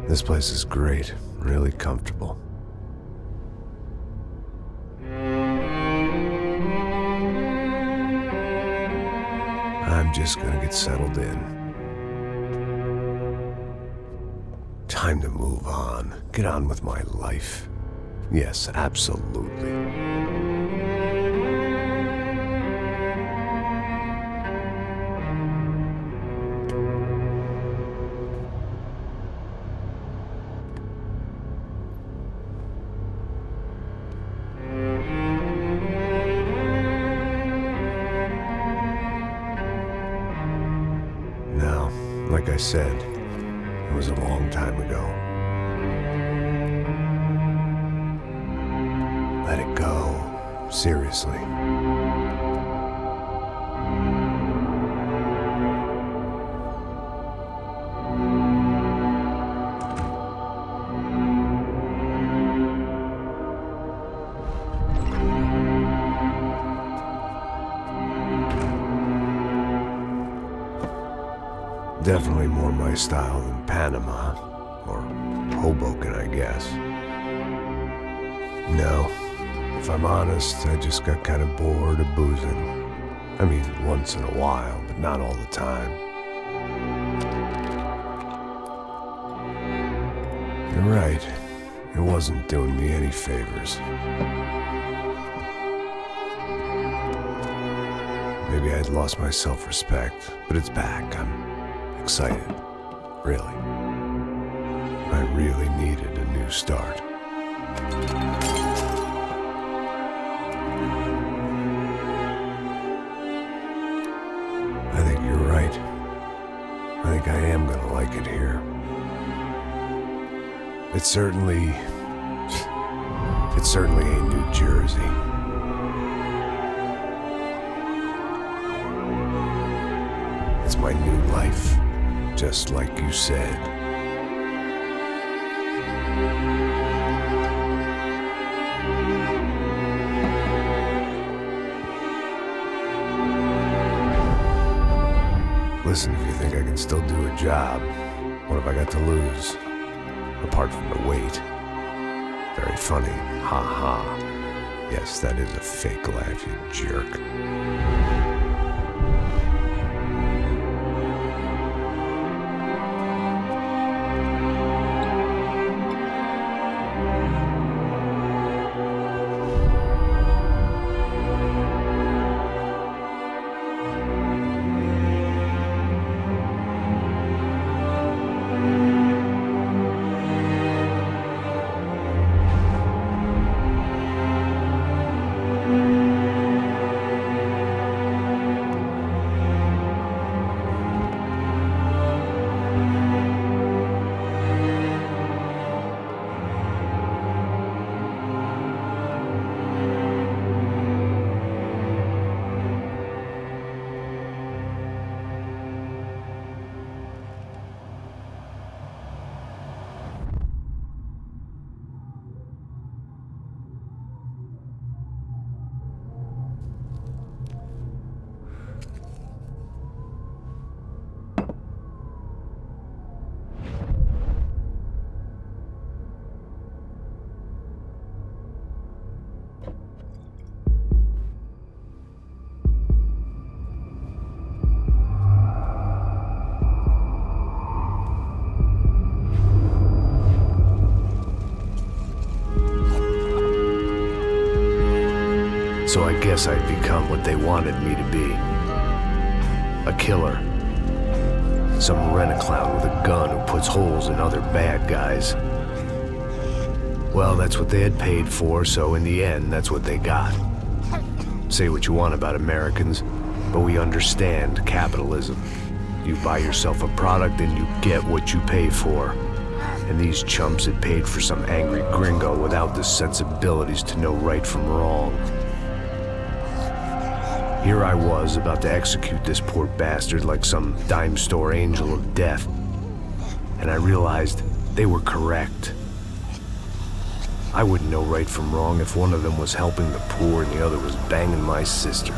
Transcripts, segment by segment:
This place is great, really comfortable. I'm just gonna get settled in. Time to move on. Get on with my life. Yes, absolutely. Now, like I said, it was a long time ago. Let it go. Seriously. Definitely more my style than Panama, or Hoboken, I guess. No, if I'm honest, I just got kind of bored of boozing. I mean, once in a while, but not all the time. You're right, it wasn't doing me any favors. Maybe I'd lost my self-respect, but it's back. I'm excited, really. I really needed a new start. I think you're right. I think I am gonna like it here. It's certainly ain't New Jersey. It's my new life. Just like you said. Listen, if you think I can still do a job, what have I got to lose? Apart from the weight. Very funny. Ha ha. Yes, that is a fake laugh, you jerk. So I guess I'd become what they wanted me to be. A killer. Some rent-a-clown with a gun who puts holes in other bad guys. Well, that's what they had paid for, so in the end, that's what they got. Say what you want about Americans, but we understand capitalism. You buy yourself a product and you get what you pay for. And these chumps had paid for some angry gringo without the sensibilities to know right from wrong. Here I was, about to execute this poor bastard like some dime store angel of death. And I realized they were correct. I wouldn't know right from wrong if one of them was helping the poor and the other was banging my sister.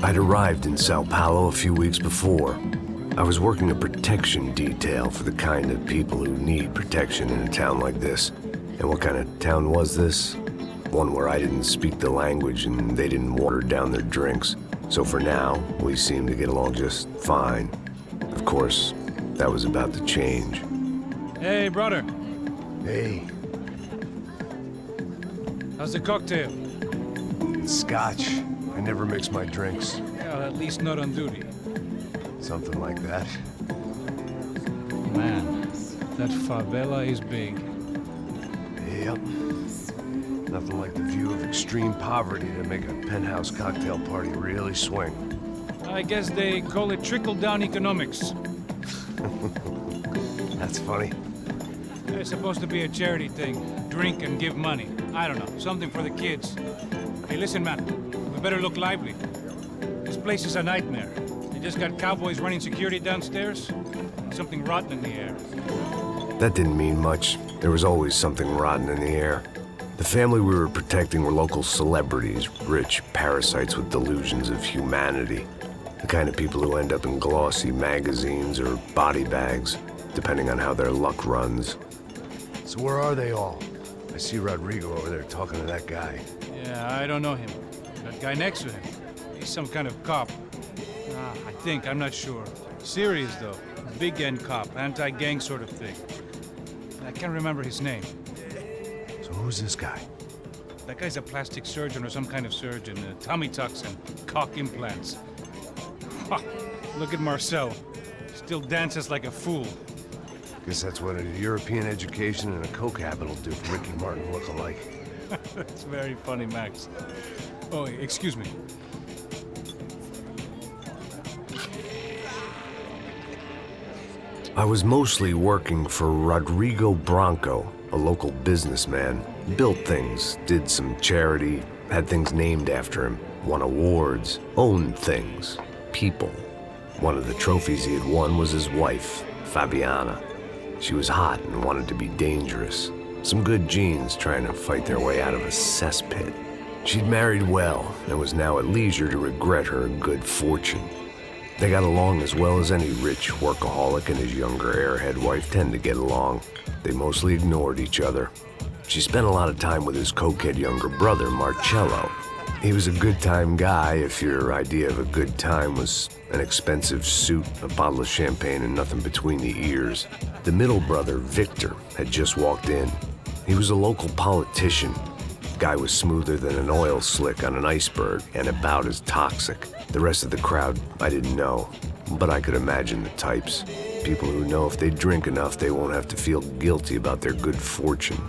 I'd arrived in Sao Paulo a few weeks before. I was working a protection detail for the kind of people who need protection in a town like this. And what kind of town was this? One where I didn't speak the language and they didn't water down their drinks. So for now, we seemed to get along just fine. Of course, that was about to change. Hey, brother. Hey. How's the cocktail? It's scotch. I never mix my drinks. Well, at least not on duty. Something like that. Man, that favela is big. Yep. Nothing like the view of extreme poverty to make a penthouse cocktail party really swing. I guess they call it trickle-down economics. That's funny. It's supposed to be a charity thing. Drink and give money. I don't know, something for the kids. Hey, listen, man. We better look lively. This place is a nightmare. They just got cowboys running security downstairs. And something rotten in the air. That didn't mean much. There was always something rotten in the air. The family we were protecting were local celebrities, rich parasites with delusions of humanity. The kind of people who end up in glossy magazines or body bags, depending on how their luck runs. So where are they all? I see Rodrigo over there talking to that guy. Yeah, I don't know him. That guy next to him. He's some kind of cop. I think, I'm not sure. Serious, though. Big end cop, anti-gang sort of thing. I can't remember his name. So who's this guy? That guy's a plastic surgeon or some kind of surgeon. Tummy tucks and cock implants. Ha! Look at Marcel. Still dances like a fool. Guess that's what a European education and a coke habit will do for Ricky Martin look-alike. That's very funny, Max. Oh, excuse me. I was mostly working for Rodrigo Branco, a local businessman. Built things, did some charity, had things named after him, won awards, owned things, people. One of the trophies he had won was his wife, Fabiana. She was hot and wanted to be dangerous. Some good genes trying to fight their way out of a cesspit. She'd married well and was now at leisure to regret her good fortune. They got along as well as any rich workaholic and his younger airhead wife tend to get along. They mostly ignored each other. She spent a lot of time with his cokehead younger brother, Marcello. He was a good-time guy if your idea of a good time was an expensive suit, a bottle of champagne, and nothing between the ears. The middle brother, Victor, had just walked in. He was a local politician. Guy was smoother than an oil slick on an iceberg and about as toxic. The rest of the crowd, I didn't know, but I could imagine the types. People who know if they drink enough, they won't have to feel guilty about their good fortune.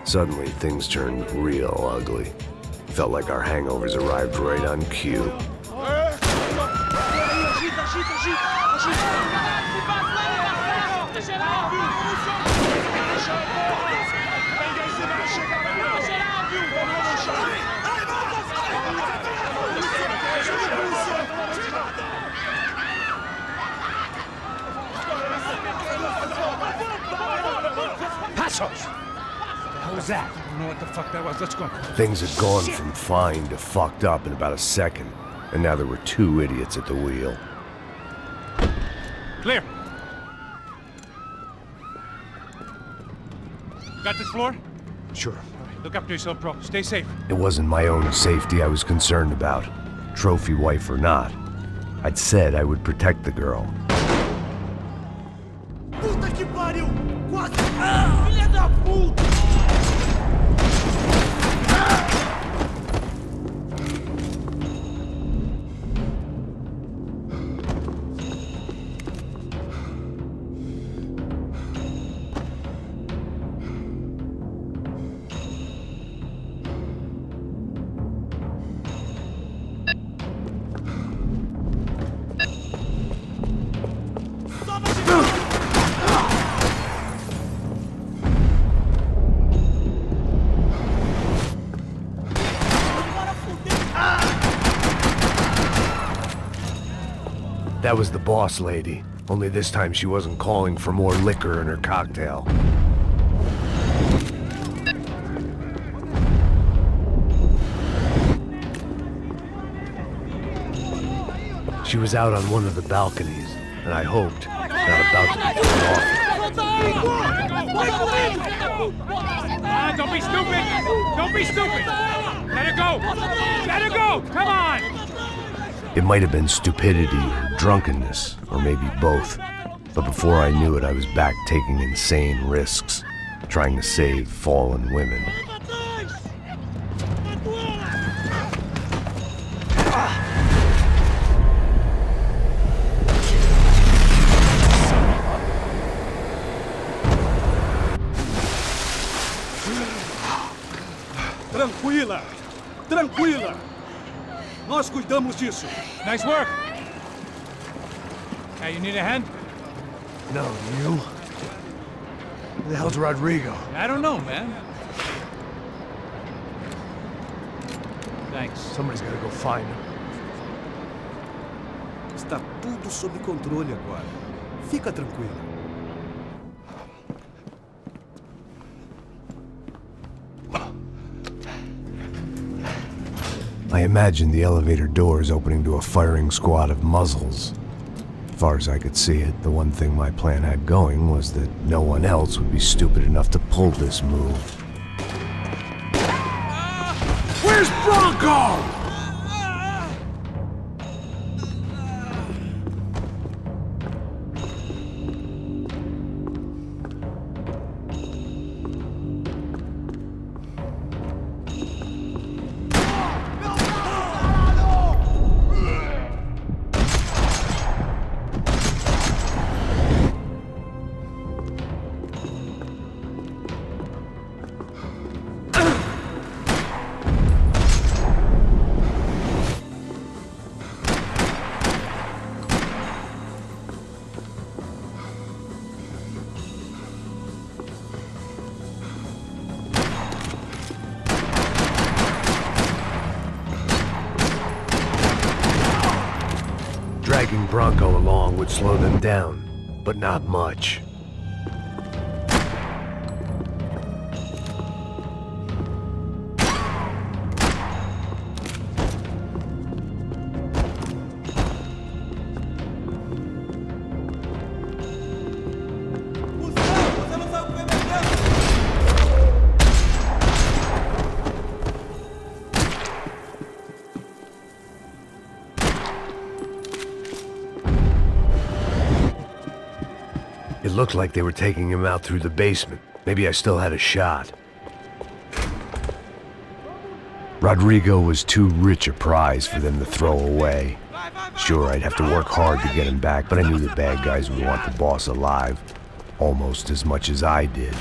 Suddenly, things turned real ugly. Felt like our hangovers arrived right on cue. What was that? I don't know what the fuck that was. Let's go. Things had gone from fine to fucked up in about a second, and now there were two idiots at the wheel. Clear. Got this floor? Sure. All right, look after yourself, bro. Stay safe. It wasn't my own safety I was concerned about, trophy wife or not. I'd said I would protect the girl. Puta que pariu! Quase! Filha da puta! That was the boss lady, only this time she wasn't calling for more liquor in her cocktail. She was out on one of the balconies, and I hoped, not about to be thrown off. Don't be stupid! Don't be stupid! Let her go! Let her go! Come on! It might have been stupidity or drunkenness, or maybe both. But before I knew it, I was back taking insane risks, trying to save fallen women. Tranquila! Tranquila! Nós cuidamos disso. Nice work! Hey, you need a hand? No, you? Who the hell's Rodrigo? I don't know, man. Thanks. Somebody's gotta go find him. Está tudo sob controle agora. Fica tranquilo. I imagined the elevator doors opening to a firing squad of muzzles. As far as I could see it, the one thing my plan had going was that no one else would be stupid enough to pull this move. Where's Bronco? Dragging Bronco along would slow them down, but not much. It looked like they were taking him out through the basement. Maybe I still had a shot. Rodrigo was too rich a prize for them to throw away. Sure, I'd have to work hard to get him back, but I knew the bad guys would want the boss alive, almost as much as I did.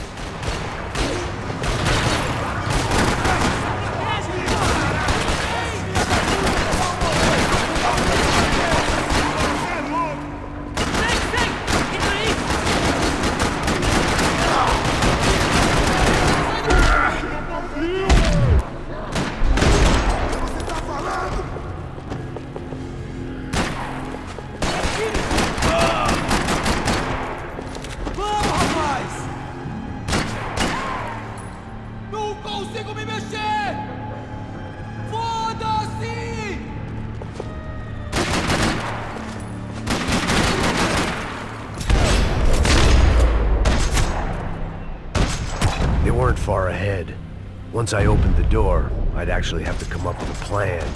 They weren't far ahead. Once I opened the door, I'd actually have to come up with a plan.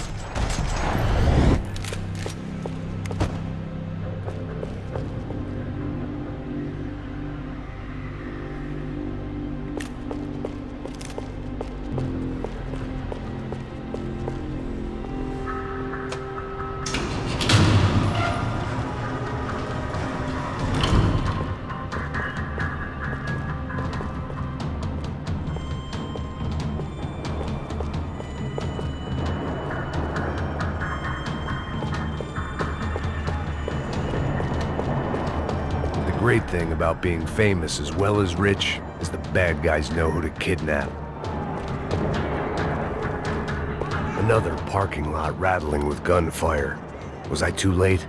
The great thing about being famous as well as rich is the bad guys know who to kidnap. Another parking lot rattling with gunfire. Was I too late?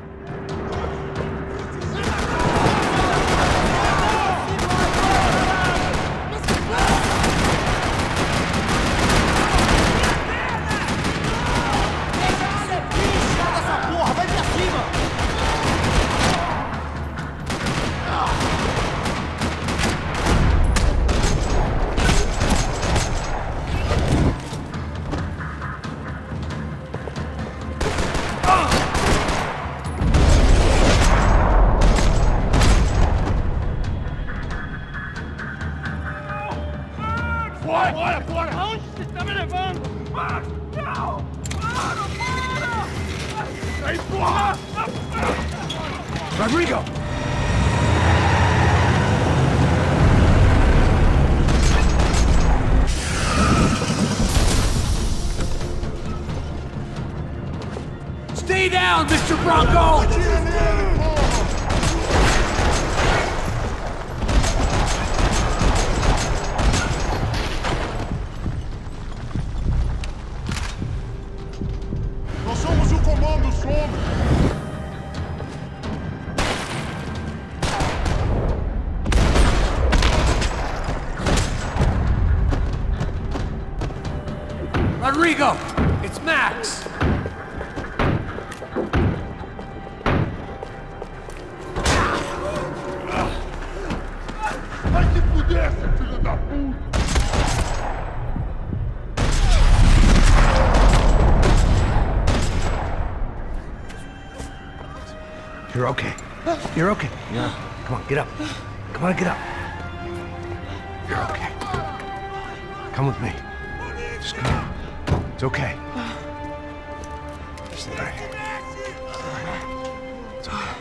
Rodrigo! Stay down, Mr. Bronco! Nós somos o Comando Sombra. Rodrigo, it's Max. Vai se fuder, seu filho da puta! You're okay. You're okay. Yeah. Come on, get up. Come on, get up. You're okay. Come with me. Just come on. It's okay. It's all right. It's okay.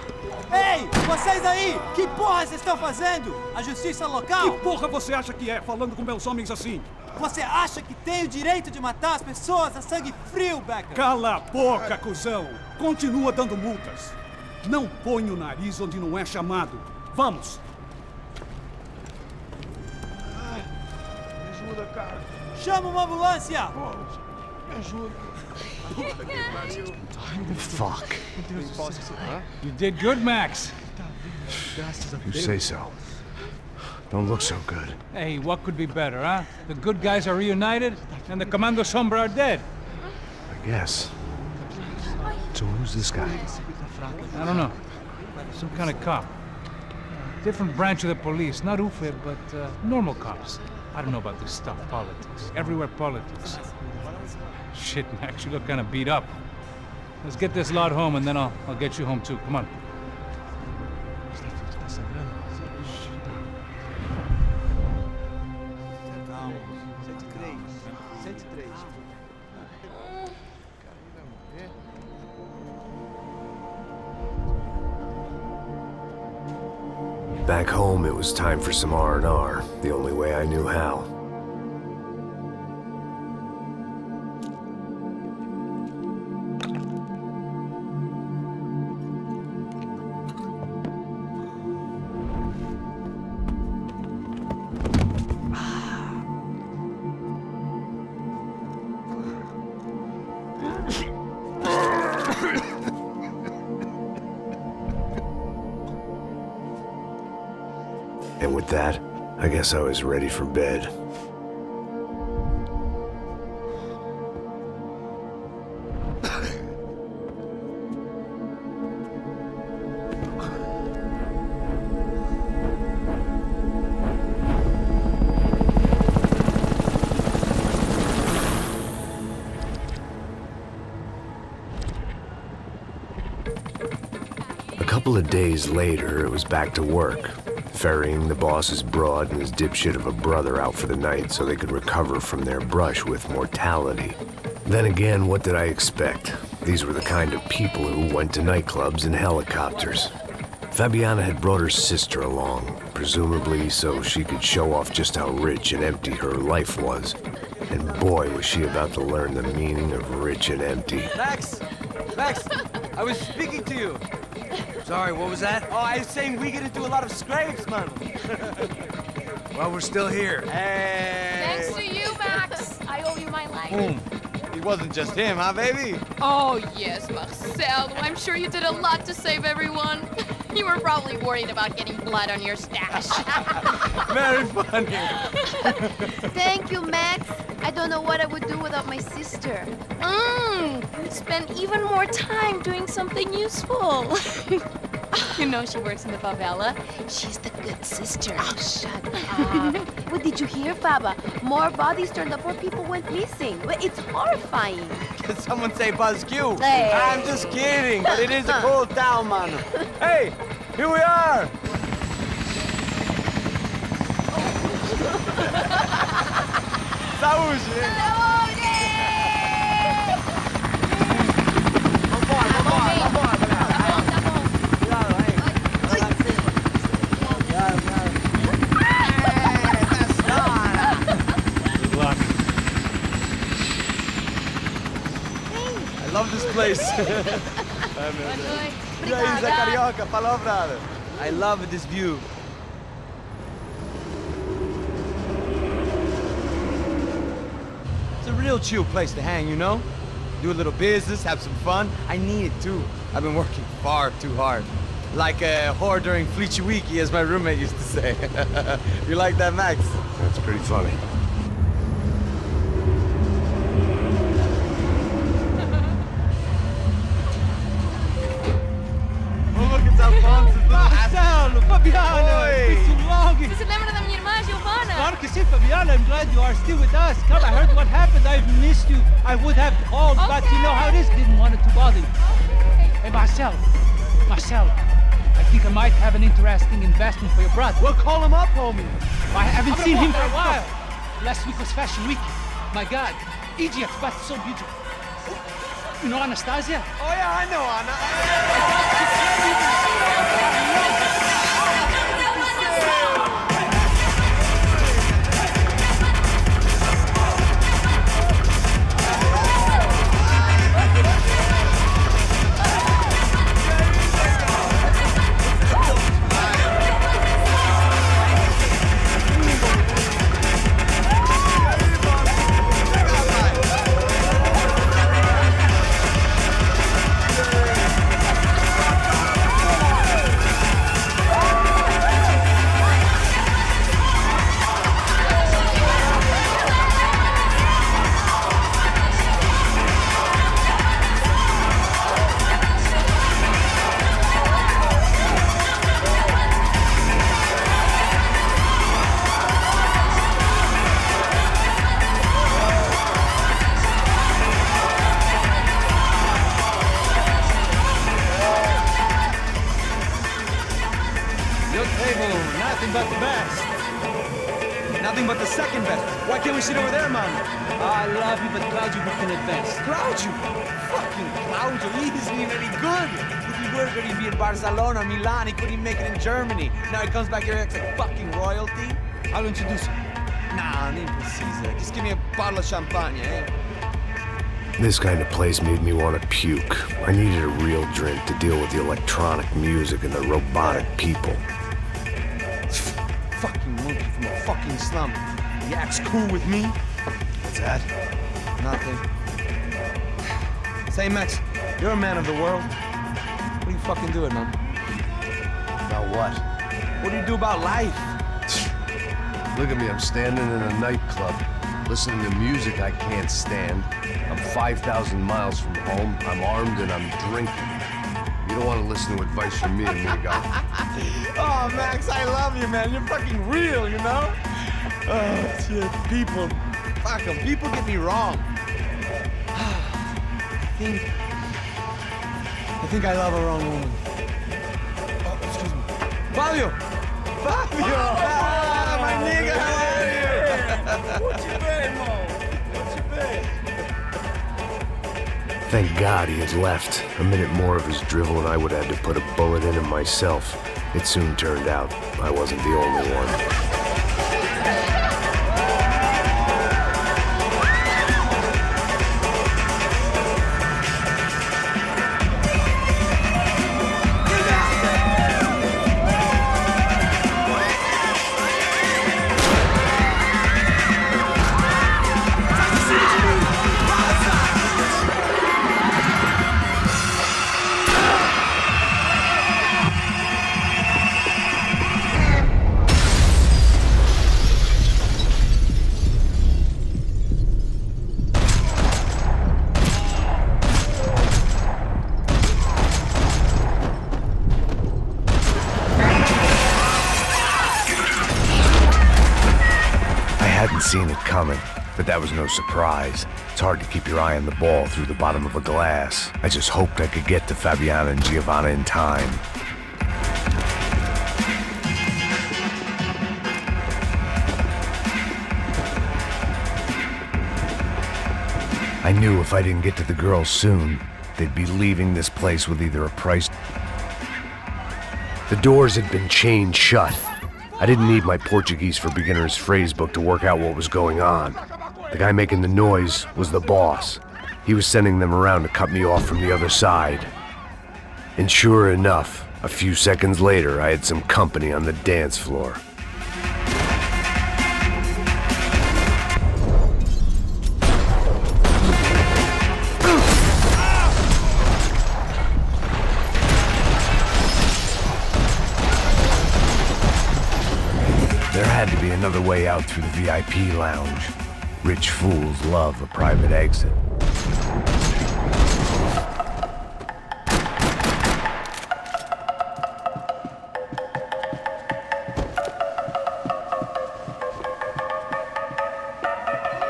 Ei, vocês aí! Que porra vocês estão fazendo? A justiça local? Que porra você acha que é, falando com meus homens assim? Você acha que tem o direito de matar as pessoas a sangue frio, Becker? Cala a boca, cuzão! Continua dando multas. Não põe o nariz onde não é chamado. Vamos! Me ajuda, cara. Chama uma ambulância! Me ajuda. Fuck. You did good, Max. You say so. Don't look so good. Hey, what could be better, huh? The good guys are reunited, and the Comando Sombra are dead. I guess. So who's this guy? I don't know. Some kind of cop. Different branch of the police. Not UFE, but normal cops. I don't know about this stuff. Politics. Everywhere politics. Shit, Max, you look kind of beat up. Let's get this lot home, and then I'll get you home too. Come on. Back home, it was time for some R&R, the only way I knew how. And with that, I guess I was ready for bed. A couple of days later, it was back to work. Ferrying the boss's broad and his dipshit of a brother out for the night so they could recover from their brush with mortality. Then again, what did I expect? These were the kind of people who went to nightclubs in helicopters. Fabiana had brought her sister along, presumably so she could show off just how rich and empty her life was. And boy, was she about to learn the meaning of rich and empty. Max! Max! I was speaking to you! Sorry, what was that? Oh, I was saying we get into a lot of scrapes, man. Well, we're still here. Hey! Thanks to you, Max. I owe you my life. Boom. It wasn't just him, huh, baby? Oh, yes, Marcel. I'm sure you did a lot to save everyone. You were probably worried about getting blood on your stash. Very funny. Thank you, Max. I don't know what I would do without my sister. Spend even more time doing something useful. You know she works in the favela. She's the good sister. Oh, shut up. What did you hear, Faba? More bodies turned up where people went missing. It's horrifying. Did someone say Buzz Q? Hey. I'm just kidding, but it is a cool town, man. Hey, here we are. Saúde! place. Boa noite. E aí, Zé Obrigada. Carioca, palavrada. I love this view. It's a real chill place to hang, you know? Do a little business, have some fun. I need it too. I've been working far too hard. Like a whore during Fleechy Weeky, as my roommate used to say. You like that, Max? That's pretty funny. Oh, look, it's Alfonso's little Marcelo, Fabiana, Oi. it's been too long. Você se lembra da minha irmã, Giovanna? Claro que sim, Fabiana. I'm glad you are still with us. Come, I heard what happened. I've missed you. I would have called, but you know how it is. Didn't want it to bother you. Hey, Marcelo, I think I might have an interesting investment for your brother. Well, call him up, homie. I haven't seen him for a while. Last week was Fashion Week. My God, Egypt, but so beautiful. You know Anastasia? Oh, yeah, I know, Anna. But the best. Nothing but the second best. Why can't we sit over there, man? I love you, but Claudio booked in advance. Claudio? Fucking Claudio, he isn't even any good. If he were good, he'd be in Barcelona, Milan, he couldn't make it in Germany. Now he comes back here and acts like fucking royalty. I'll introduce you. Nah, nem precisa. Just give me a bottle of champagne, eh? This kind of place made me want to puke. I needed a real drink to deal with the electronic music and the robotic people. Fucking monkey from a fucking slum. He acts cool with me. What's that? Nothing. Say, Max, you're a man of the world. What do you fucking do it, man? About what? What do you do about life? Look at me, I'm standing in a nightclub, listening to music I can't stand. I'm 5,000 miles from home, I'm armed and I'm drinking. You don't want to listen to advice from me, amigo. Oh, Max, I love you, man. You're fucking real, you know? Oh, shit. People. Fuck 'em. People get me wrong. I think I love a wrong woman. Oh, excuse me. Fabio! Fabio! Ah, my nigga, how are you? What you been, Mo? What you been? Thank God he had left. A minute more of his drivel and I would have had to put a bullet in him myself. It soon turned out I wasn't the only one. Seen it coming, but that was no surprise. It's hard to keep your eye on the ball through the bottom of a glass. I just hoped I could get to Fabiana and Giovanna in time. I knew if I didn't get to the girls soon, they'd be leaving this place with either a price. The doors had been chained shut. I didn't need my Portuguese for Beginners phrase book to work out what was going on. The guy making the noise was the boss. He was sending them around to cut me off from the other side. And sure enough, a few seconds later, I had some company on the dance floor. There had to be another way out through the VIP lounge. Rich fools love a private exit.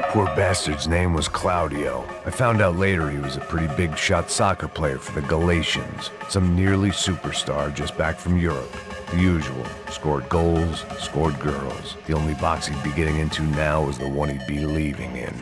Poor bastard's name was Claudio. I found out later he was a pretty big shot soccer player for the Galatians. Some nearly superstar just back from Europe. The usual. Scored goals, scored girls. The only box he'd be getting into now was the one he'd be leaving in.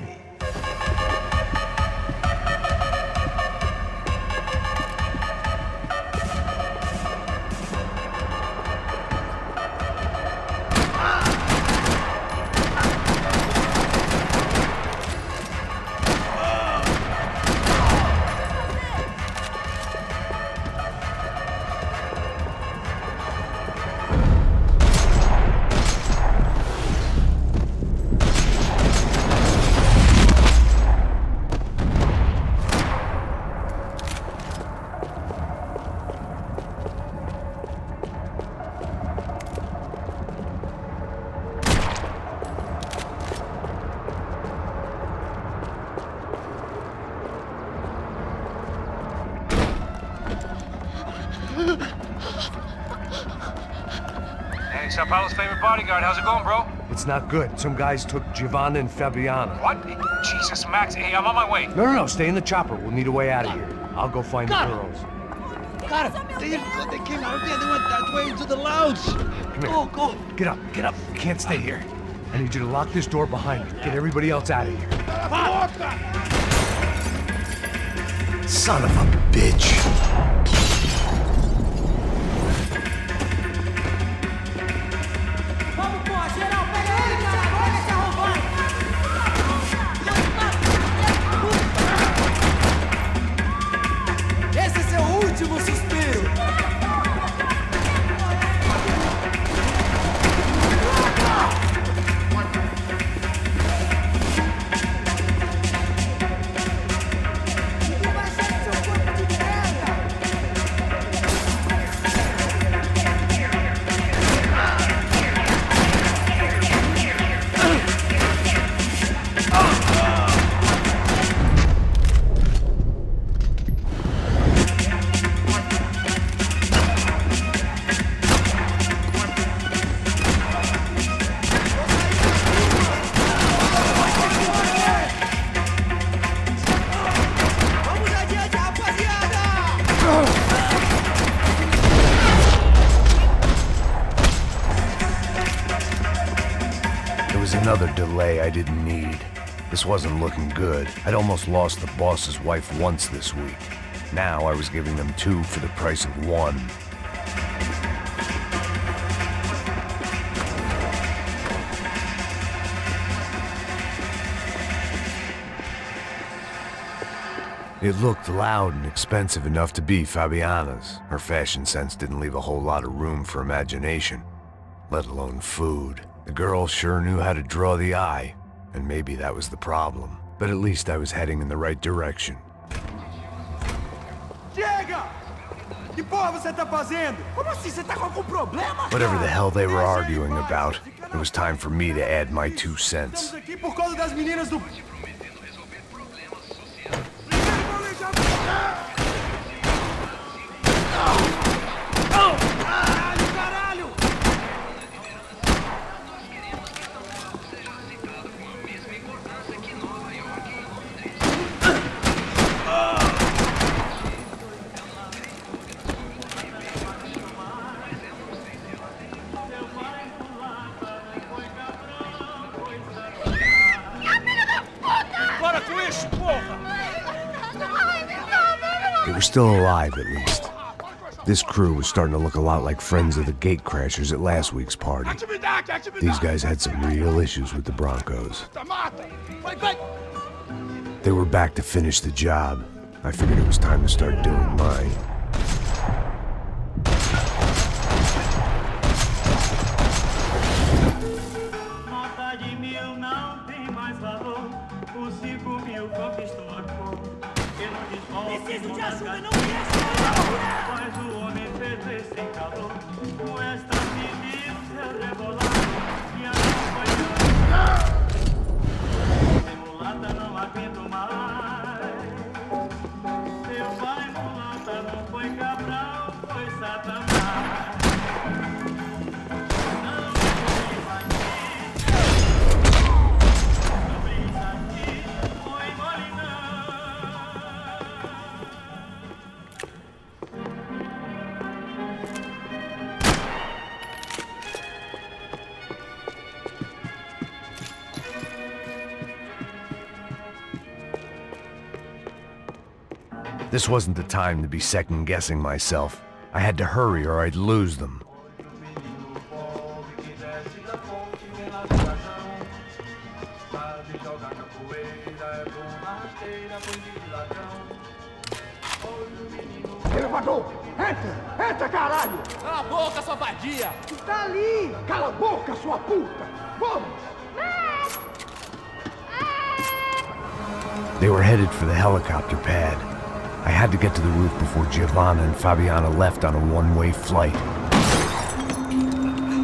Hey, Sao Paulo's favorite bodyguard. How's it going, bro? It's not good. Some guys took Giovanna and Fabiana. What? Jesus, Max. Hey, I'm on my way. No, stay in the chopper. We'll need a way out of here. I'll go find the girls. Got it. They came out of there. They went that way into the lounge. Come here. Go. Get up. You can't stay here. I need you to lock this door behind you. Get everybody else out of here. Son of a bitch. Another delay I didn't need. This wasn't looking good. I'd almost lost the boss's wife once this week. Now I was giving them two for the price of one. It looked loud and expensive enough to be Fabiana's. Her fashion sense didn't leave a whole lot of room for imagination, let alone food. The girl sure knew how to draw the eye, and maybe that was the problem. But at least I was heading in the right direction. Chega! Que porra você tá fazendo? Como assim? Você tá com algum problema? Whatever the hell they were arguing about, it was time for me to add my 2 cents. Estamos aqui por causa das meninas do... They were still alive, at least. This crew was starting to look a lot like friends of the gatecrashers at last week's party. These guys had some real issues with the Broncos. They were back to finish the job. I figured it was time to start doing mine. Preciso de ajuda, não This wasn't the time to be second-guessing myself. I had to hurry or I'd lose them. Elevador! Entra! Entra, caralho! Cala a boca, sua vadia! Tá ali! Cala a boca, sua puta! Vamos! They were headed for the helicopter pad. I had to get to the roof before Giovanna and Fabiana left on a one-way flight.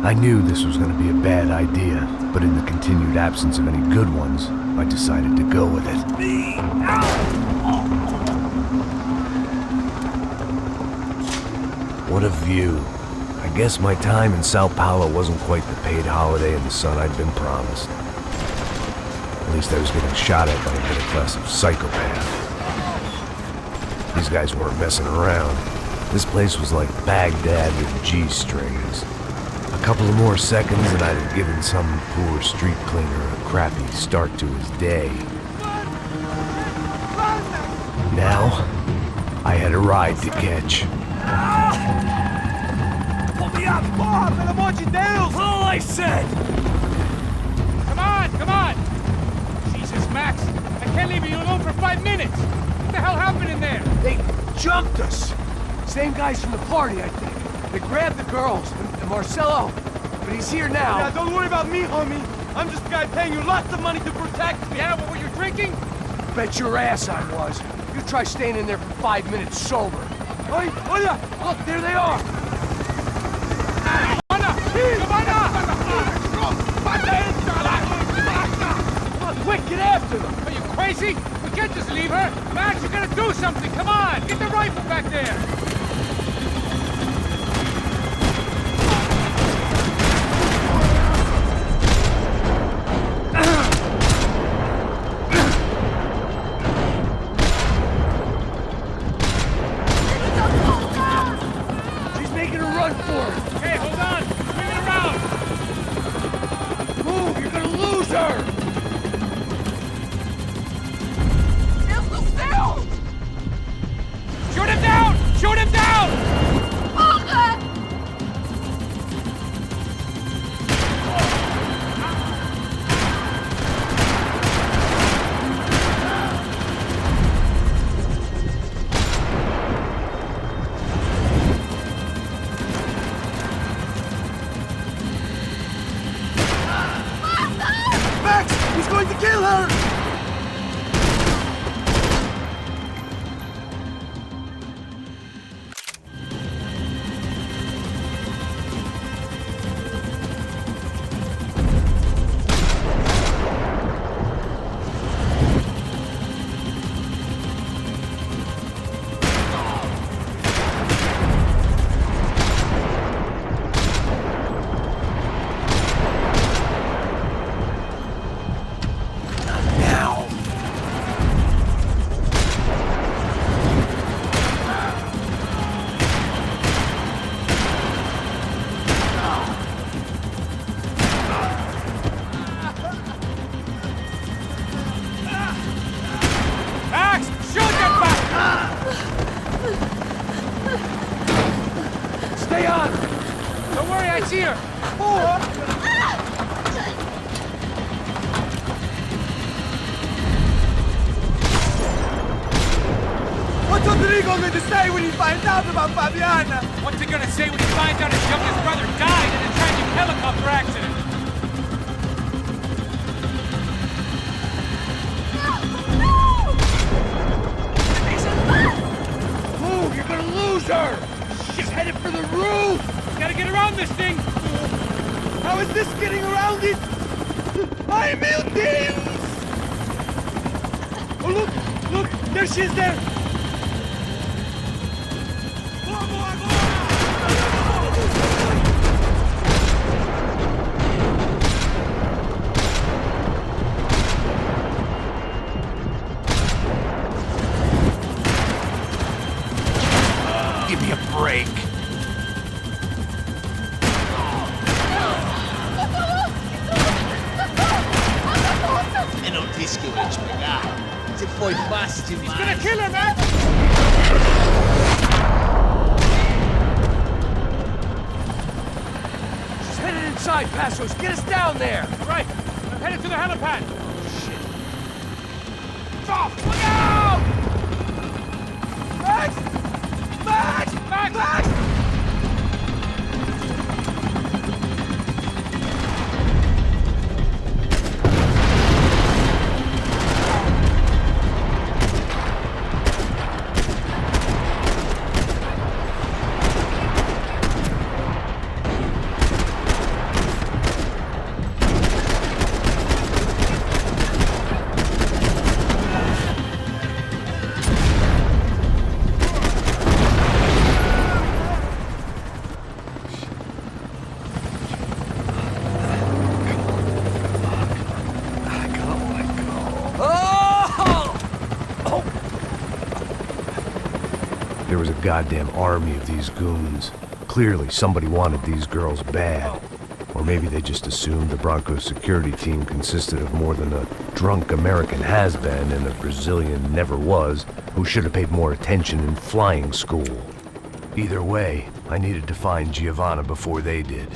I knew this was going to be a bad idea, but in the continued absence of any good ones, I decided to go with it. What a view. I guess my time in Sao Paulo wasn't quite the paid holiday in the sun I'd been promised. At least I was getting shot at by a middle-class of psychopaths. These guys weren't messing around. This place was like Baghdad with G-strings. A couple of more seconds and I'd have given some poor street cleaner a crappy start to his day. Now, I had a ride to catch. Pull me up! Porra, pelo amor de Deus! All I said! Come on, come on! Jesus, Max, I can't leave you alone for 5 minutes! What the hell happened in there? They jumped us. Same guys from the party, I think. They grabbed the girls, and Marcelo, but he's here now. Yeah, don't worry about me, homie. I'm just a guy paying you lots of money to protect me. Yeah, what were you drinking? Bet your ass I was. You try staying in there for 5 minutes sober. Oi, olha! Look, there they are. Come on, quick, get after them! Are you crazy? We can't just leave her! Max, you gotta do something! Come on! Get the rifle back there! She's making a run for it. Hey, hold on! Bring it around! Move, you're gonna lose her. Shoot him down! Shoot him down! Max, he's going to kill her! Stay on! Don't worry, I see her! Rodrigo going to say when he finds out about Fabiana? What's he gonna say when he finds out his youngest brother died in a tragic helicopter accident? Move, you're gonna lose her! She's headed for the roof! Gotta get around this thing! How is this getting around it? Ai, meu Deus! Oh, look, there she is there! Give me a break. Eu não disse que eu ia te pegar. Você foi fácil demais. He's gonna kill her, man! She's headed inside, Passos. Get us down there. Right, I'm headed to the helipad. Off! Look out! Max! Max! Max! Max! There was a goddamn army of these goons. Clearly, somebody wanted these girls bad. Or maybe they just assumed the Broncos security team consisted of more than a drunk American has-been and a Brazilian never-was who should have paid more attention in flying school. Either way, I needed to find Giovanna before they did.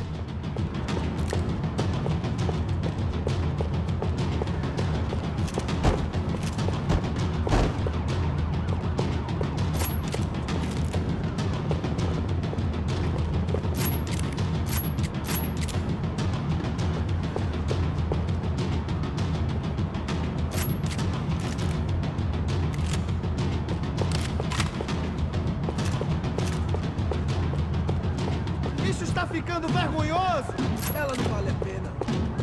Isso está ficando vergonhoso! Ela não vale a pena.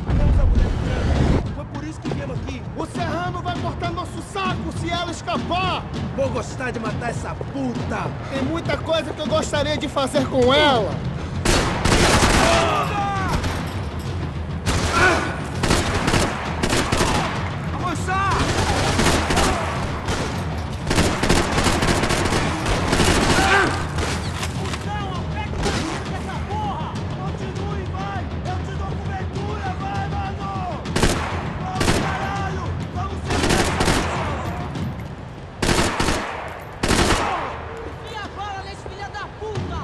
Vamos a mulher branca. Foi por isso que viemos aqui. O Serrano vai cortar nosso saco se ela escapar! Vou gostar de matar essa puta! Tem muita coisa que eu gostaria de fazer com ela! Avançar! Continue, vai! Eu te dou cobertura, vai, mano! Vamos, caralho! Vamos ser Minha bala nesse filho da puta!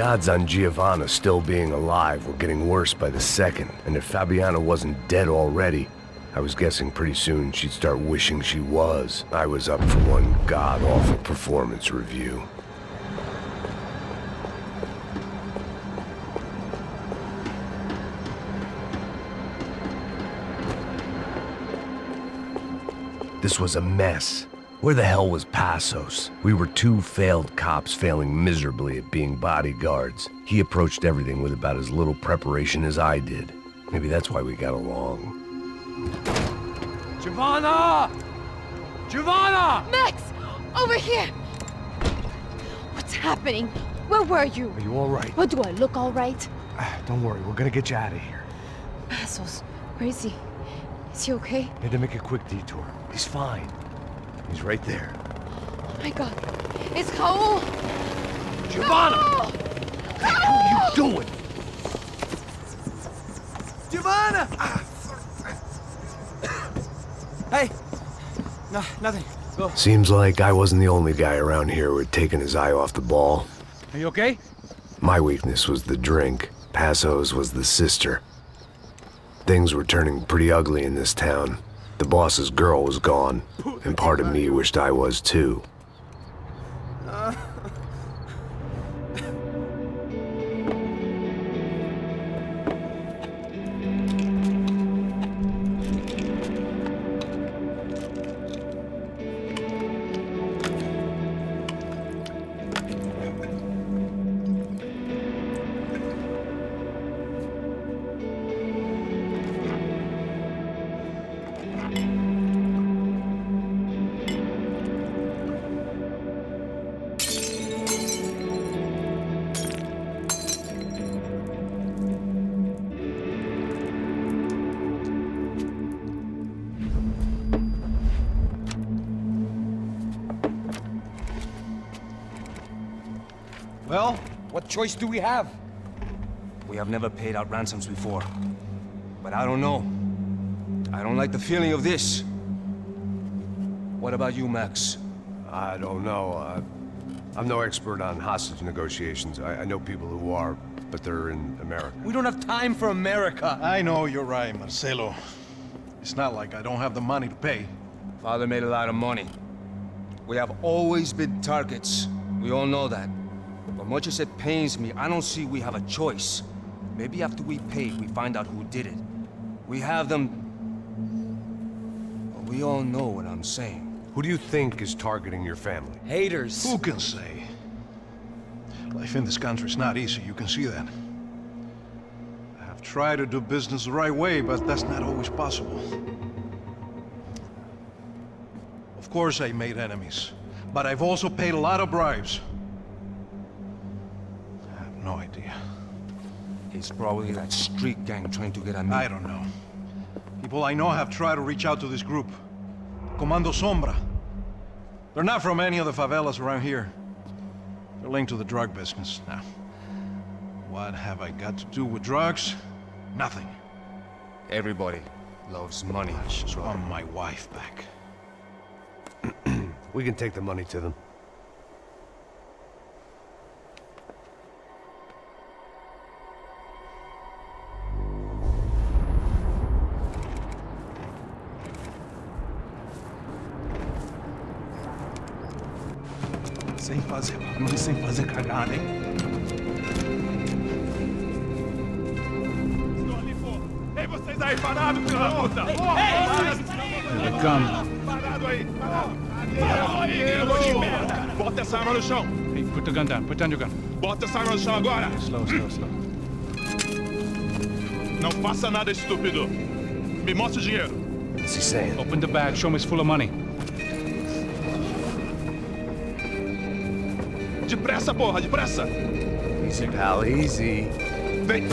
odds on Giovanna still being alive were getting worse by the second, and if Fabiana wasn't dead already, I was guessing pretty soon she'd start wishing she was. I was up for one god-awful performance review. This was a mess. Where the hell was Passos? We were two failed cops failing miserably at being bodyguards. He approached everything with about as little preparation as I did. Maybe that's why we got along. Giovanna! Giovanna! Max! Over here! What's happening? Where were you? Are you all right? What, do I look all right? Don't worry, we're gonna get you out of here. Passos, where is he? Is he okay? Had to make a quick detour. He's fine. He's right there. Oh my god. It's Raul! Giovanna! Raul! What the hell are you doing? Giovanna! Hey! No, nothing. Go. Seems like I wasn't the only guy around here who had taken his eye off the ball. Are you okay? My weakness was the drink. Passos was the sister. Things were turning pretty ugly in this town. The boss's girl was gone, and part of me wished I was too. Well, what choice do we have? We have never paid out ransoms before. But I don't know. I don't like the feeling of this. What about you, Max? I don't know. I'm no expert on hostage negotiations. I know people who are, but they're in America. We don't have time for America. I know you're right, Marcelo. It's not like I don't have the money to pay. Father made a lot of money. We have always been targets. We all know that. But much as it pains me, I don't see we have a choice. Maybe after we pay, we find out who did it. We have them... Well, we all know what I'm saying. Who do you think is targeting your family? Haters. Who can say? Life in this country is not easy, you can see that. I have tried to do business the right way, but that's not always possible. Of course I made enemies, but I've also paid a lot of bribes. I have no idea. It's probably that street gang trying to get at me. I don't know. People I know have tried to reach out to this group. Comando Sombra. They're not from any of the favelas around here. They're linked to the drug business. Now, what have I got to do with drugs? Nothing. Everybody loves money. I just want my wife back. We can take the money to them. Sem fazer barulho, sem fazer cagada, hein? Estou ali, pô! Ei, vocês aí, parados, filho da puta! Ei, Here they come. parado aí, parado! Aí, merda! Bota essa arma no chão! Hey, put the gun down. Put down your gun. Bota essa arma no chão agora! Slow, slow, slow. Não faça nada, estúpido! Me mostre o dinheiro! What's he saying? Open the bag. Show me it's full of money. Depressa, porra, depressa! Easy, pal, easy. Vem!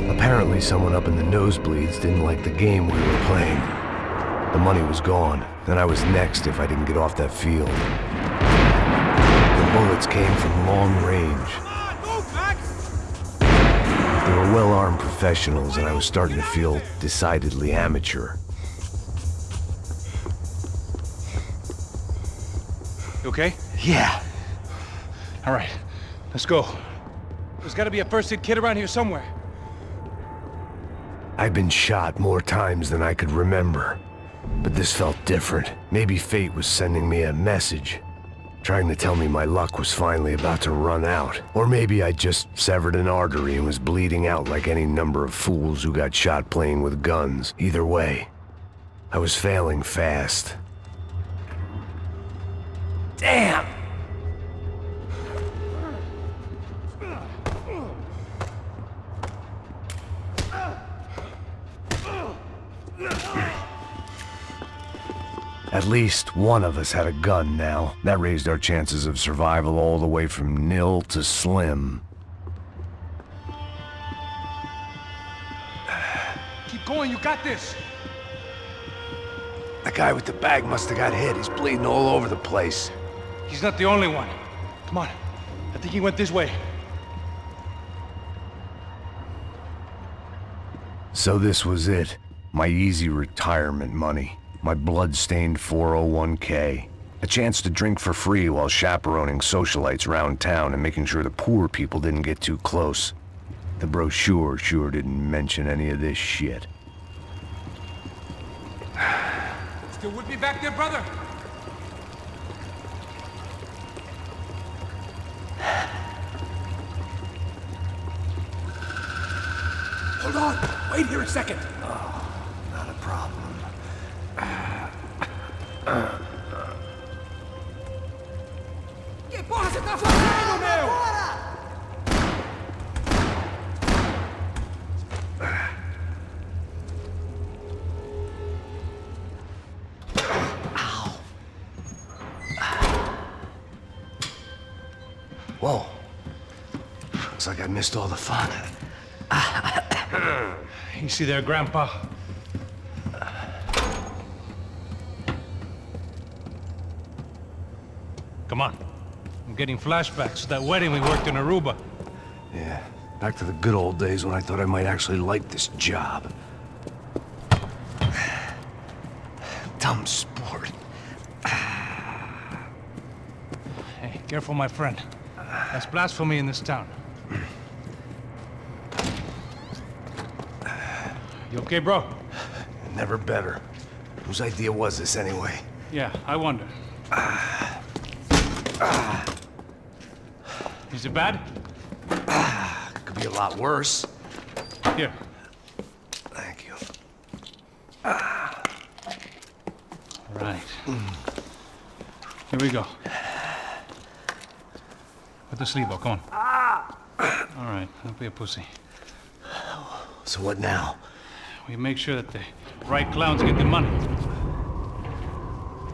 Apparently someone up in the nosebleeds didn't like the game we were playing. The money was gone, and I was next if I didn't get off that field. The bullets came from long range. They were were well-armed professionals, and I was starting to feel decidedly amateur. You okay? Yeah. All right, let's go. There's gotta be a first-aid kit around here somewhere. I'd been shot more times than I could remember, but this felt different. Maybe fate was sending me a message, trying to tell me my luck was finally about to run out. Or maybe I just severed an artery and was bleeding out like any number of fools who got shot playing with guns. Either way, I was failing fast. Damn! At least one of us had a gun now. That raised our chances of survival all the way from nil to slim. Keep going, you got this! The guy with the bag must have got hit. He's bleeding all over the place. He's not the only one. Come on, I think he went this way. So this was it. My easy retirement money. My blood-stained 401k. A chance to drink for free while chaperoning socialites around town and making sure the poor people didn't get too close. The brochure sure didn't mention any of this shit. Still with me back there, brother? Hold on! Wait here a second! Oh, not a problem. Que porra você tá fazendo, meu? Whoa. Looks like I missed all the fun. You see there, Grandpa? Come on. I'm getting flashbacks to that wedding we worked in Aruba. Yeah, back to the good old days when I thought I might actually like this job. Dumb sport. Hey, careful, my friend. That's blasphemy in this town. You okay, bro? Never better. Whose idea was this anyway? Yeah, I wonder. Is it bad? Could be a lot worse. Here. Thank you. Right. Here we go. Put the sleeve up, come on. All right, don't be a pussy. So what now? We make sure that the right clowns get the money.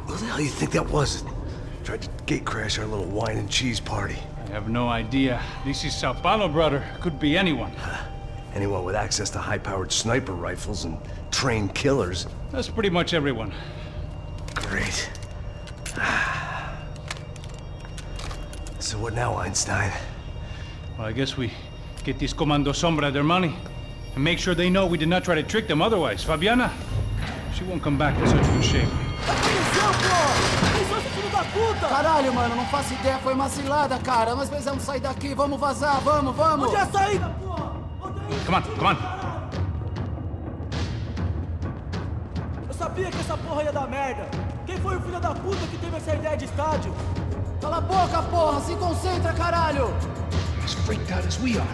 Who the hell do you think that was? Tried to gate crash our little wine and cheese party. I have no idea. This is Sao Paulo, brother. Could be anyone. Anyone with access to high-powered sniper rifles and trained killers. That's pretty much everyone. Great. So what now, Einstein? Well, I guess we get these Comando Sombra their money and make sure they know we did not try to trick them otherwise. Fabiana, she won't come back in such good shape. Caralho, mano, não faço ideia, foi uma cilada, cara. Nós precisamos sair daqui, vamos vazar, vamos! Onde é a saída, porra? Come on, come on. Eu sabia que essa porra ia dar merda. Quem foi o filho da puta que teve essa ideia de estádio? Cala a boca, porra! Se concentra, caralho! As freaked out as we are.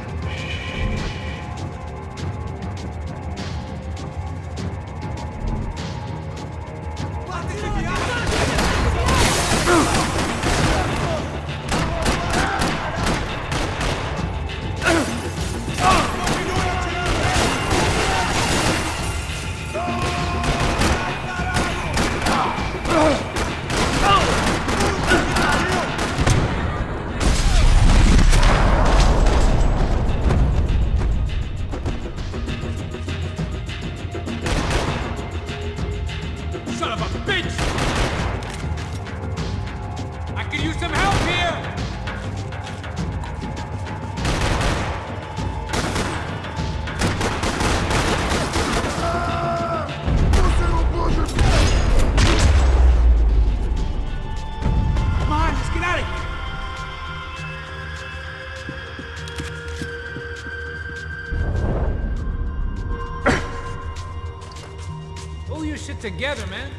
together, man.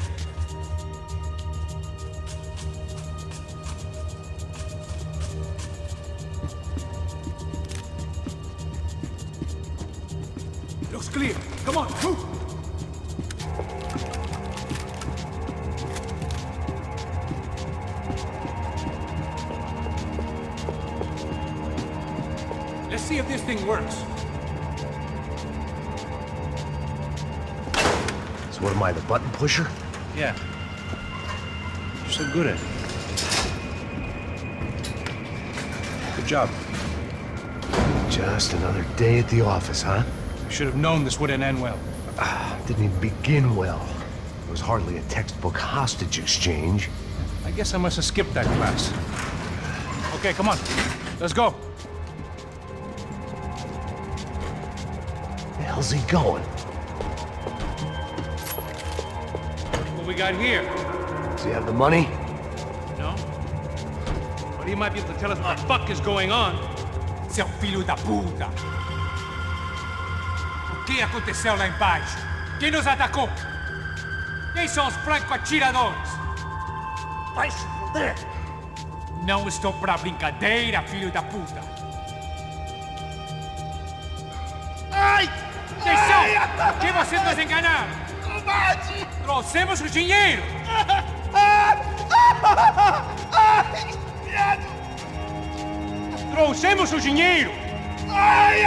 Looks clear. Come on, move! Let's see if this thing works. So what am I, the button pusher? Yeah. You're so good at it. Good job. Just another day at the office, huh? Should have known this wouldn't end well. Didn't even begin well. It was hardly a textbook hostage exchange. I guess I must have skipped that class. Okay, come on. Let's go. Where the hell's he going? What we got here? Does he have the money? No? But he might be able to tell us what the fuck is going on. Seu filho da puta! O que aconteceu lá embaixo? Quem nos atacou? Quem são os franco-atiradores? Vai se fuder! Não estou pra brincadeira, filho da puta! Ai! Atenção! Por que vocês nos enganaram? Combate! Trouxemos o dinheiro! Ai! Viado! Trouxemos o dinheiro! Ai!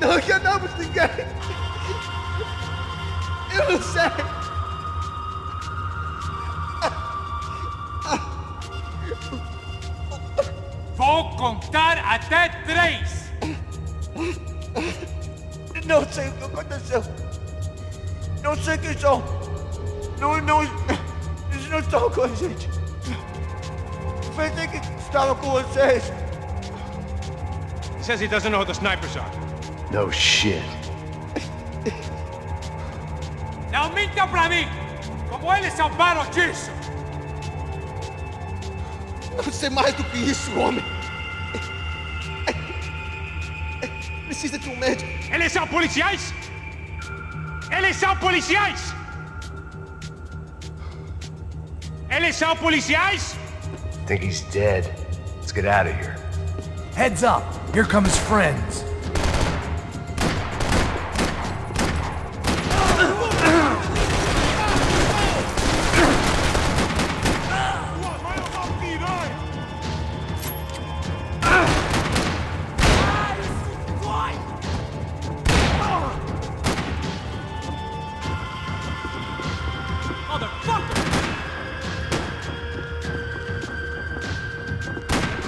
Não enganamos ninguém! Eu não sei! Vou contar até 3! Não sei o que aconteceu! Não sei quem são! Eles não estão com a gente! Pensei que estava com vocês! He says he doesn't know who the snipers are. No shit. Não mintam pra mim! Como eles salvaram disso? Não sei mais do que isso, homem! Precisa de um médico! Eles são policiais? Eles são policiais? Eles são policiais? Think he's dead. Let's get out of here. Heads up! Here come his friends.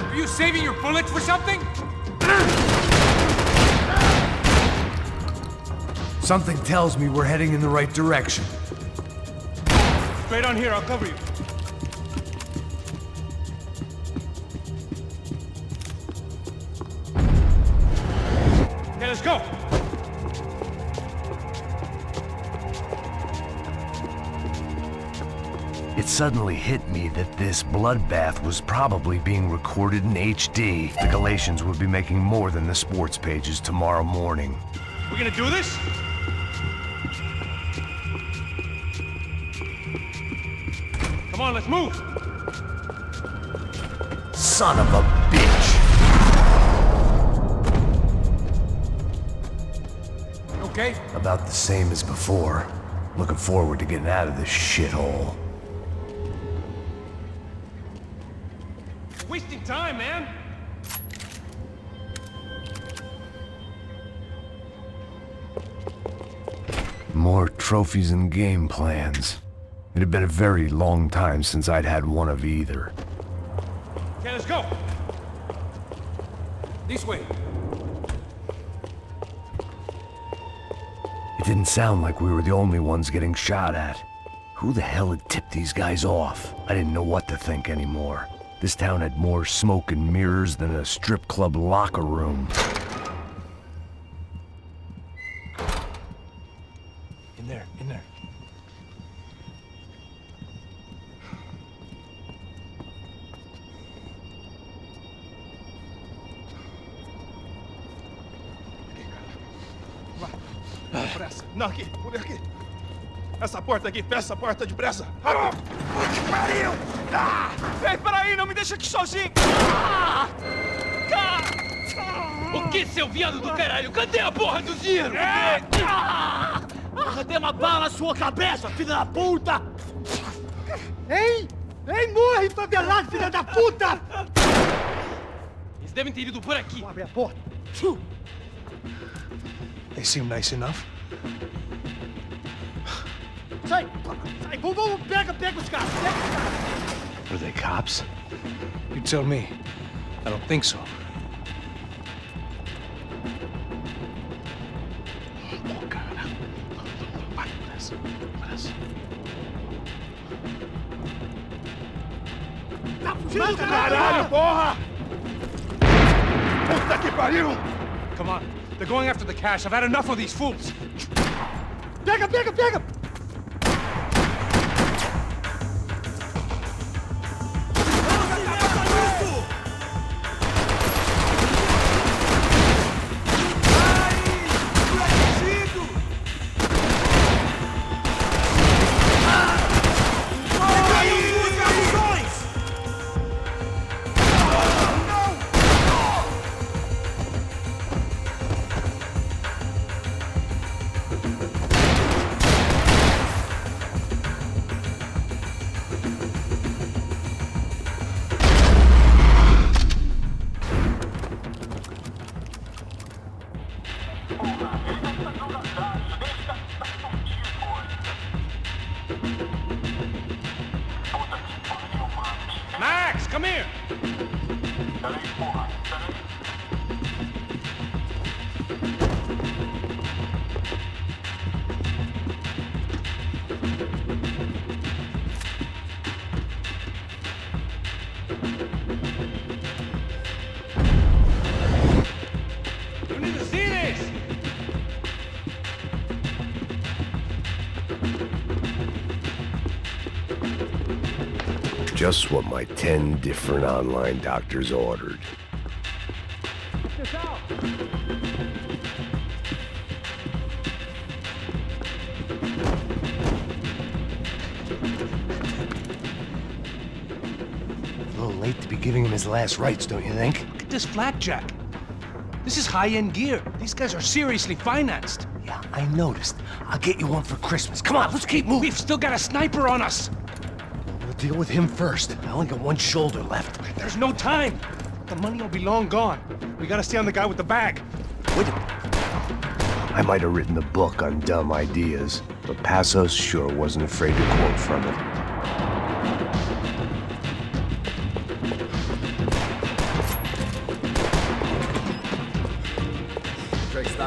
Are you saving your bullets for something? Something tells me we're heading in the right direction. Straight on here, I'll cover you. Okay, let's go. It suddenly hit me that this bloodbath was probably being recorded in HD. The Galatians would be making more than the sports pages tomorrow morning. We gonna do this? Come on, let's move! Son of a bitch! Okay? About the same as before. Looking forward to getting out of this shithole. Wasting time, man! More trophies and game plans. It had been a very long time since I'd had one of either. Okay, let's go! This way. It didn't sound like we were the only ones getting shot at. Who the hell had tipped these guys off? I didn't know what to think anymore. This town had more smoke and mirrors than a strip club locker room. In there, in there. Pressa. Não, aqui, por aqui. Essa porta aqui, fecha essa porta depressa. Rápido. Que pariu! Ei, peraí, não me deixa aqui sozinho. O que, seu viado do caralho? Cadê a porra do dinheiro? Cadê uma bala na sua cabeça, filha da puta? Ei! Ei, morre, favelado, filha da puta! Eles devem ter ido por aqui. Abre a porta. They seem nice enough. Sai! Sai! Vamos, pega os caras! Are they cops? You tell me. I don't think so. Caralho, porra! Puta que pariu! Come on. They're going after the cash. I've had enough of these fools. Pega! Max, come here! You need to see this! Just what my 10 different online doctors ordered. A little late to be giving him his last rites, don't you think? Look at this blackjack. This is high-end gear. These guys are seriously financed. Yeah, I noticed. I'll get you one for Christmas. Come on, let's keep moving. We've still got a sniper on us. We'll deal with him first. I only got one shoulder left. There's no time. The money will be long gone. We gotta stay on the guy with the bag. Wait a minute. I might have written the book on dumb ideas, but Passos sure wasn't afraid to quote from it.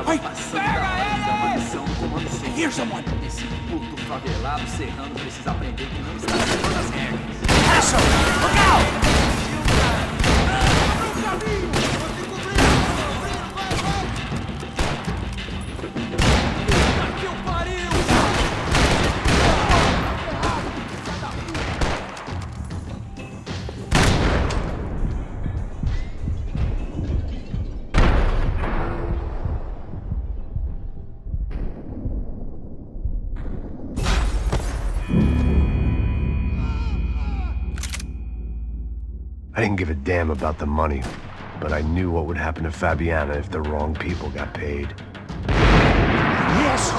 Ai, pega eles! I hear someone! Esse puto favelado serrano precisa aprender que não está acima das regras. Passos! Look out! I didn't give a damn about the money, but I knew what would happen to Fabiana if the wrong people got paid. Yes,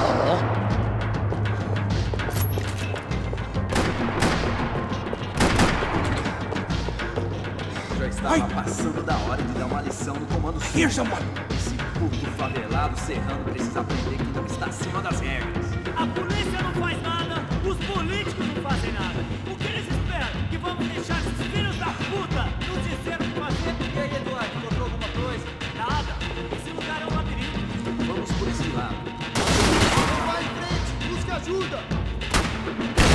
Já estava passando da hora de dar uma lição no comando sul. Here's someone! Esse puto favelado serrano precisa aprender que não está acima das regras. A polícia não faz nada, os políticos não fazem nada. O que eles esperam? Que vamos deixar esses filhos da puta nos dizer o que fazer? E aí, Eduardo, encontrou alguma coisa? Nada. Esse lugar é um labirinto. Vamos por esse lado. Vai em frente, busque ajuda.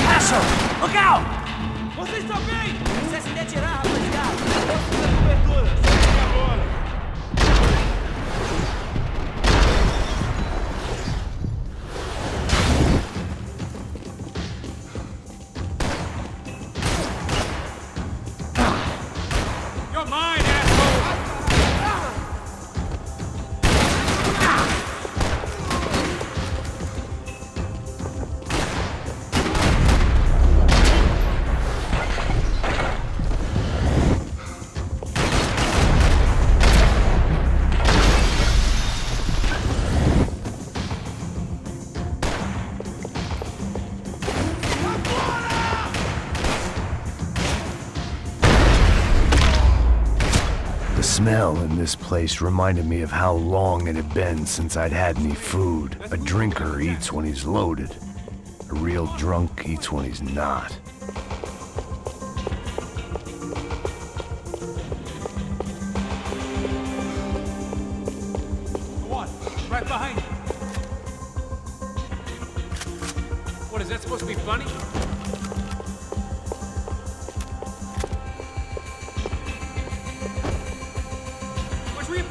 Passos! Look out! Vocês estão bem? Se se retirar, rapaziada. Vamos fazer cobertura. Segue agora. You're mine, asshole! smell in this place reminded me of how long it had been since I'd had any food. A drinker eats when he's loaded. A real drunk eats when he's not. Go on, right behind you. What, is that supposed to be funny?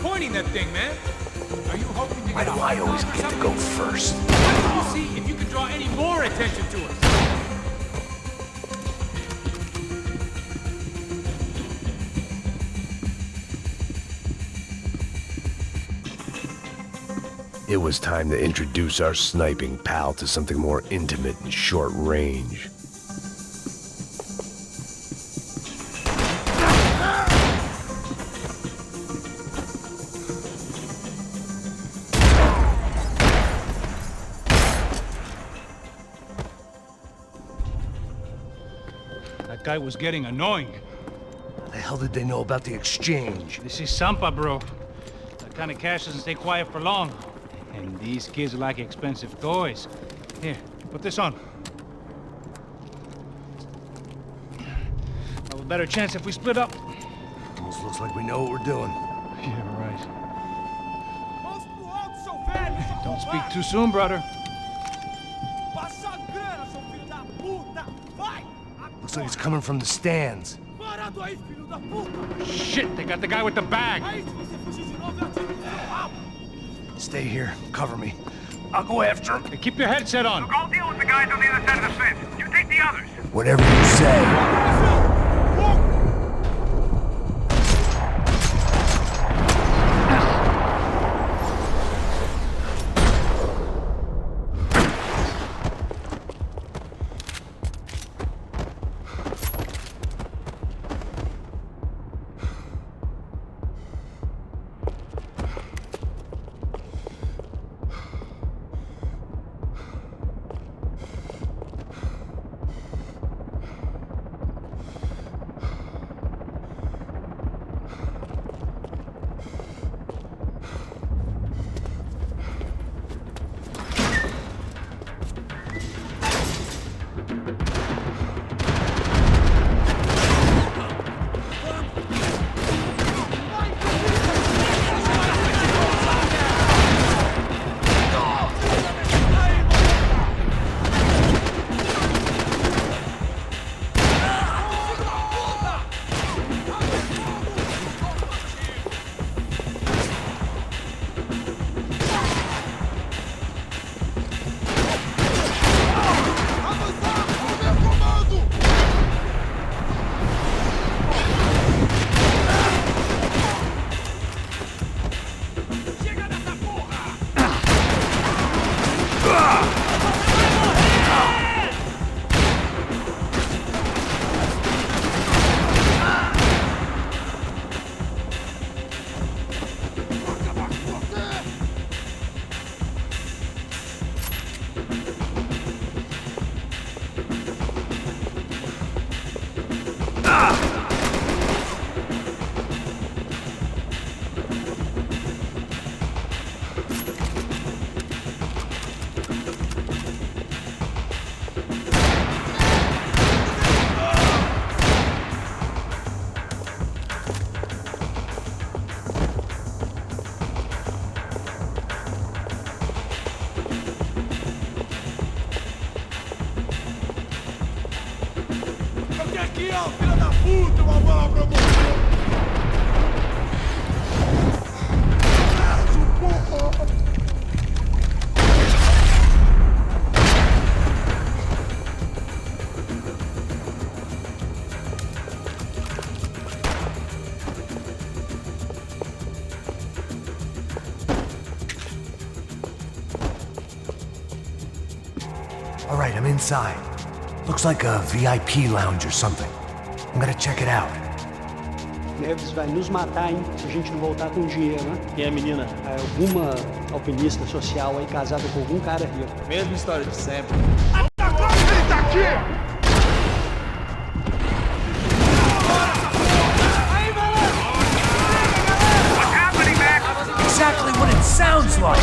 Pointing that thing, man. Are you hoping to get Why do I always get to go first? You see if you can draw any more attention to us. It was time to introduce our sniping pal to something more intimate and short range. That guy was getting annoying. How the hell did they know about the exchange? This is Sampa, bro. That kind of cash doesn't stay quiet for long. And these kids like expensive toys. Here, put this on. Have a better chance if we split up. Almost looks like we know what we're doing. Yeah, right. Don't speak too soon, brother. Looks like it's coming from the stands. Shit, they got the guy with the bag. Stay here, cover me. I'll go after him. Hey, keep your headset on. Go deal with the guys on the other side of the fence. You take the others. Whatever you say. All right, I'm inside. Looks like a VIP lounge or something. I'm gonna check it out. Neves vai nos matar, hein, se a gente não voltar com dinheiro, né? Quem é a menina? É alguma alpinista social aí casada com algum cara rico. Mesma história de sempre. Ele tá aqui! Aí, malandro! exactly what it sounds like.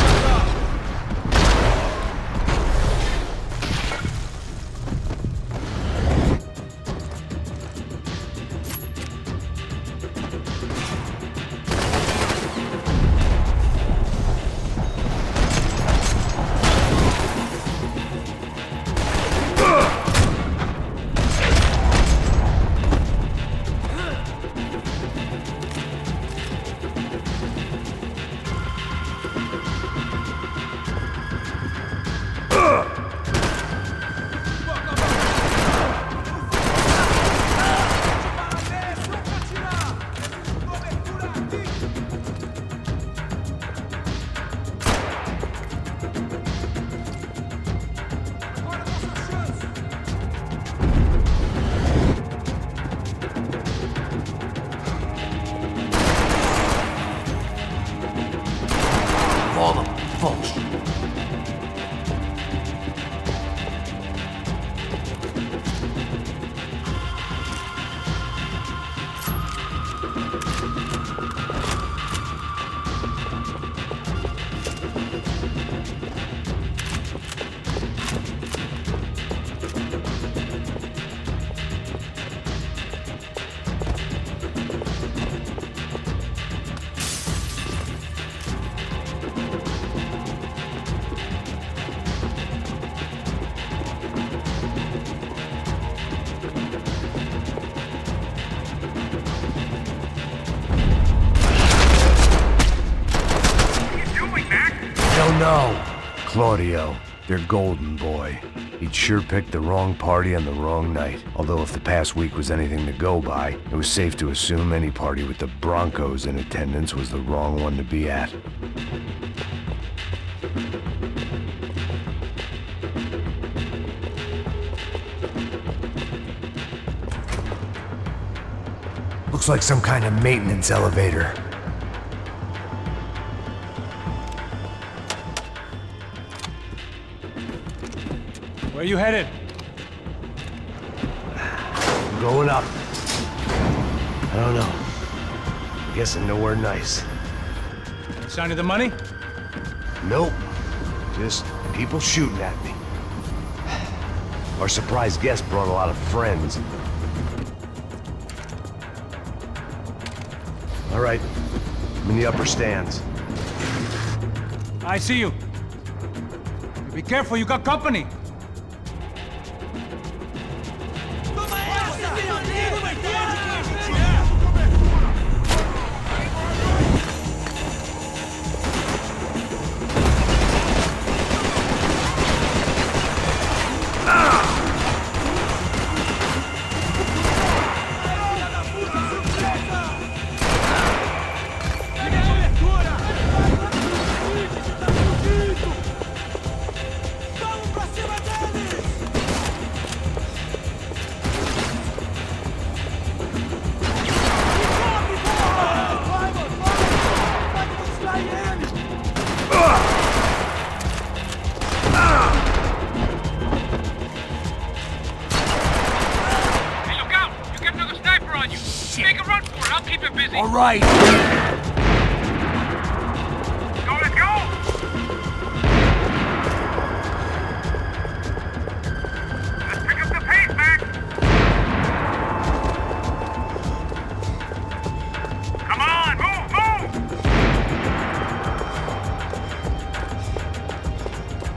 Claudio, their golden boy. He'd sure picked the wrong party on the wrong night. Although if the past week was anything to go by, it was safe to assume any party with the Broncos in attendance was the wrong one to be at. Looks like some kind of maintenance elevator. Where you headed? I'm going up. I don't know. I'm guessing nowhere nice. Sign of the money? Nope. Just people shooting at me. Our surprise guest brought a lot of friends. All right. I'm in the upper stands. I see you. Be careful, you got company. All right. Let's go! Let's pick up the pace, Max! Come on, move, move!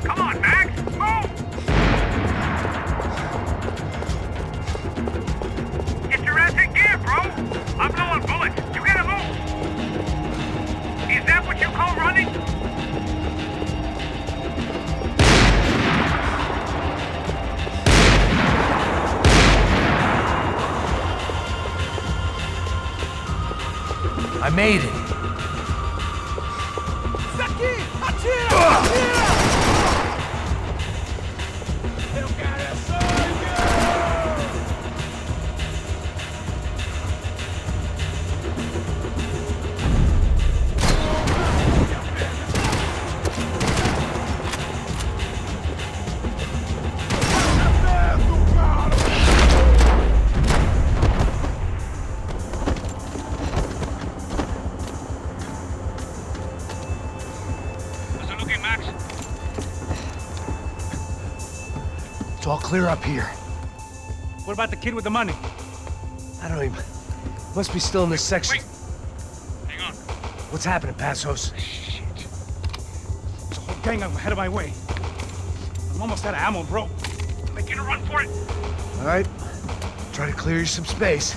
Come on, Max, move! Get your ass in gear, bro! I'm low on bullets. You gotta move! Is that what you call running? I made it. Isso aqui! Atira! Atira! Eu quero é sangue! It's all clear up here. What about the kid with the money? I don't even... Must be still in this section. Wait. Hang on. What's happening, Passos? Shit. There's a whole gang ahead of my way. I'm almost out of ammo, bro. I'm making a run for it. All right. Try to clear you some space.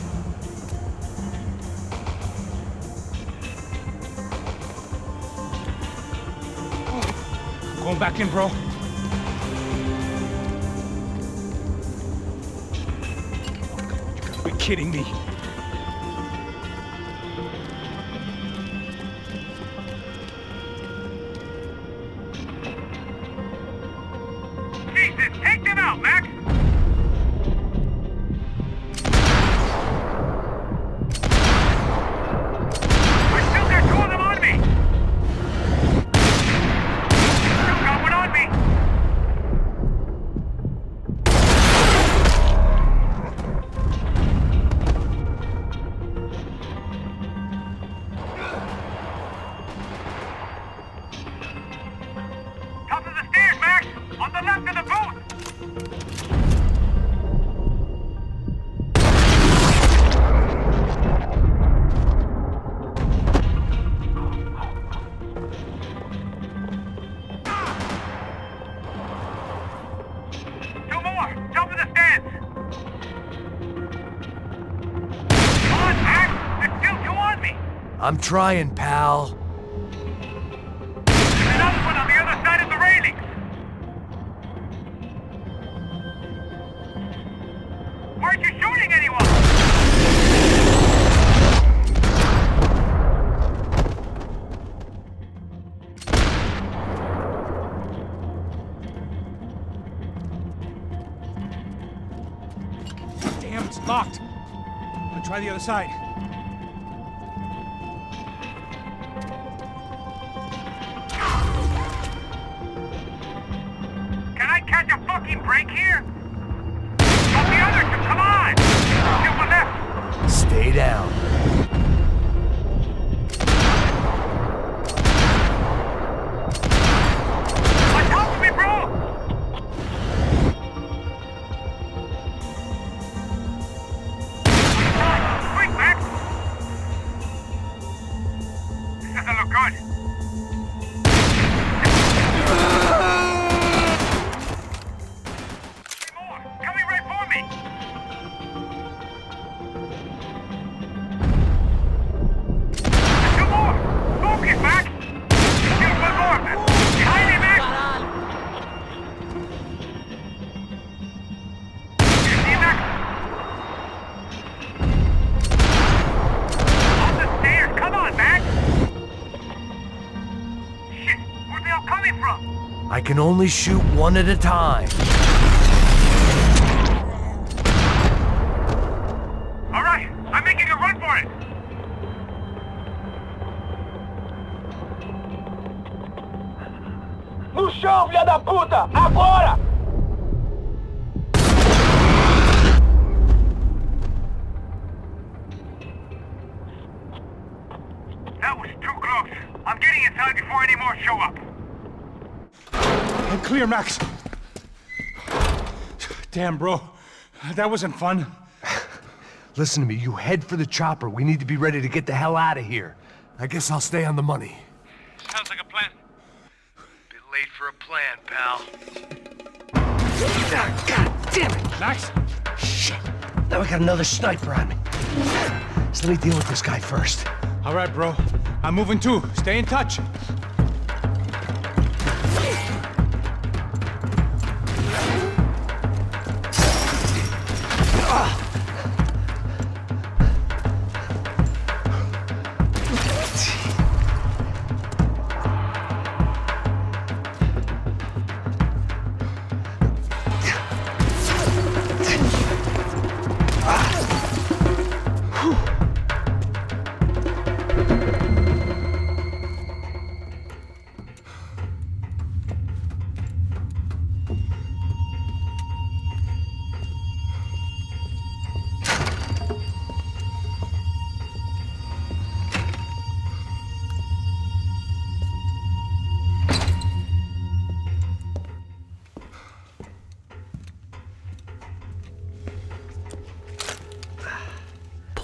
I'm going back in, bro. You gotta be kidding me. Jesus, take them out, Max! I still got two of them on me! Still got one on me! Top of the stairs, Max! On the left of the booth! Two more! Top of the stairs! Come on, Max! There's still two on me! I'm trying, pal. There's another one on the other side of the railing! Why aren't you shooting anyone? Damn, it's locked. I'm gonna try the other side. Can I catch a fucking break here? But the other two, come on! Still one left! Stay down. On top of me, bro! Quick, Max! This doesn't look good. Three more! Coming right for me! Two more! Focus, Max! Still one more! Behind me, Max! You see, Max? On the stairs! Come on, Max! Shit! Where are they all coming from? I can only shoot one at a time. All right, I'm making a run for it. No chão, filha da puta! Agora! That was too close. I'm getting inside before any more show up. I'm clear, Max. Damn, bro. That wasn't fun. Listen to me, you head for the chopper. We need to be ready to get the hell out of here. I guess I'll stay on the money. Sounds like a plan. Bit late for a plan, pal. God damn it! Max? Shit. Now we got another sniper on me. So let me deal with this guy first. All right, bro. I'm moving too. Stay in touch.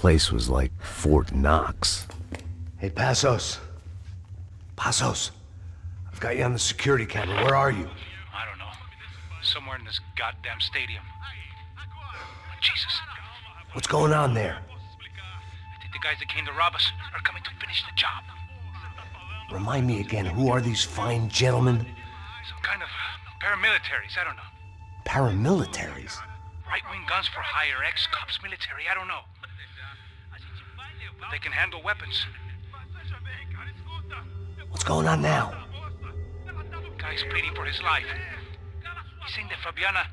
place was like Fort Knox. Hey, Passos. Passos. I've got you on the security camera. Where are you? I don't know. Somewhere in this goddamn stadium. Jesus. What's going on there? I think the guys that came to rob us are coming to finish the job. Remind me again, who are these fine gentlemen? Some kind of paramilitaries, I don't know. Paramilitaries? Right-wing guns for HyperX, cops military, I don't know. But they can handle weapons. What's going on now? Guy's pleading for his life. He's saying that Fabiana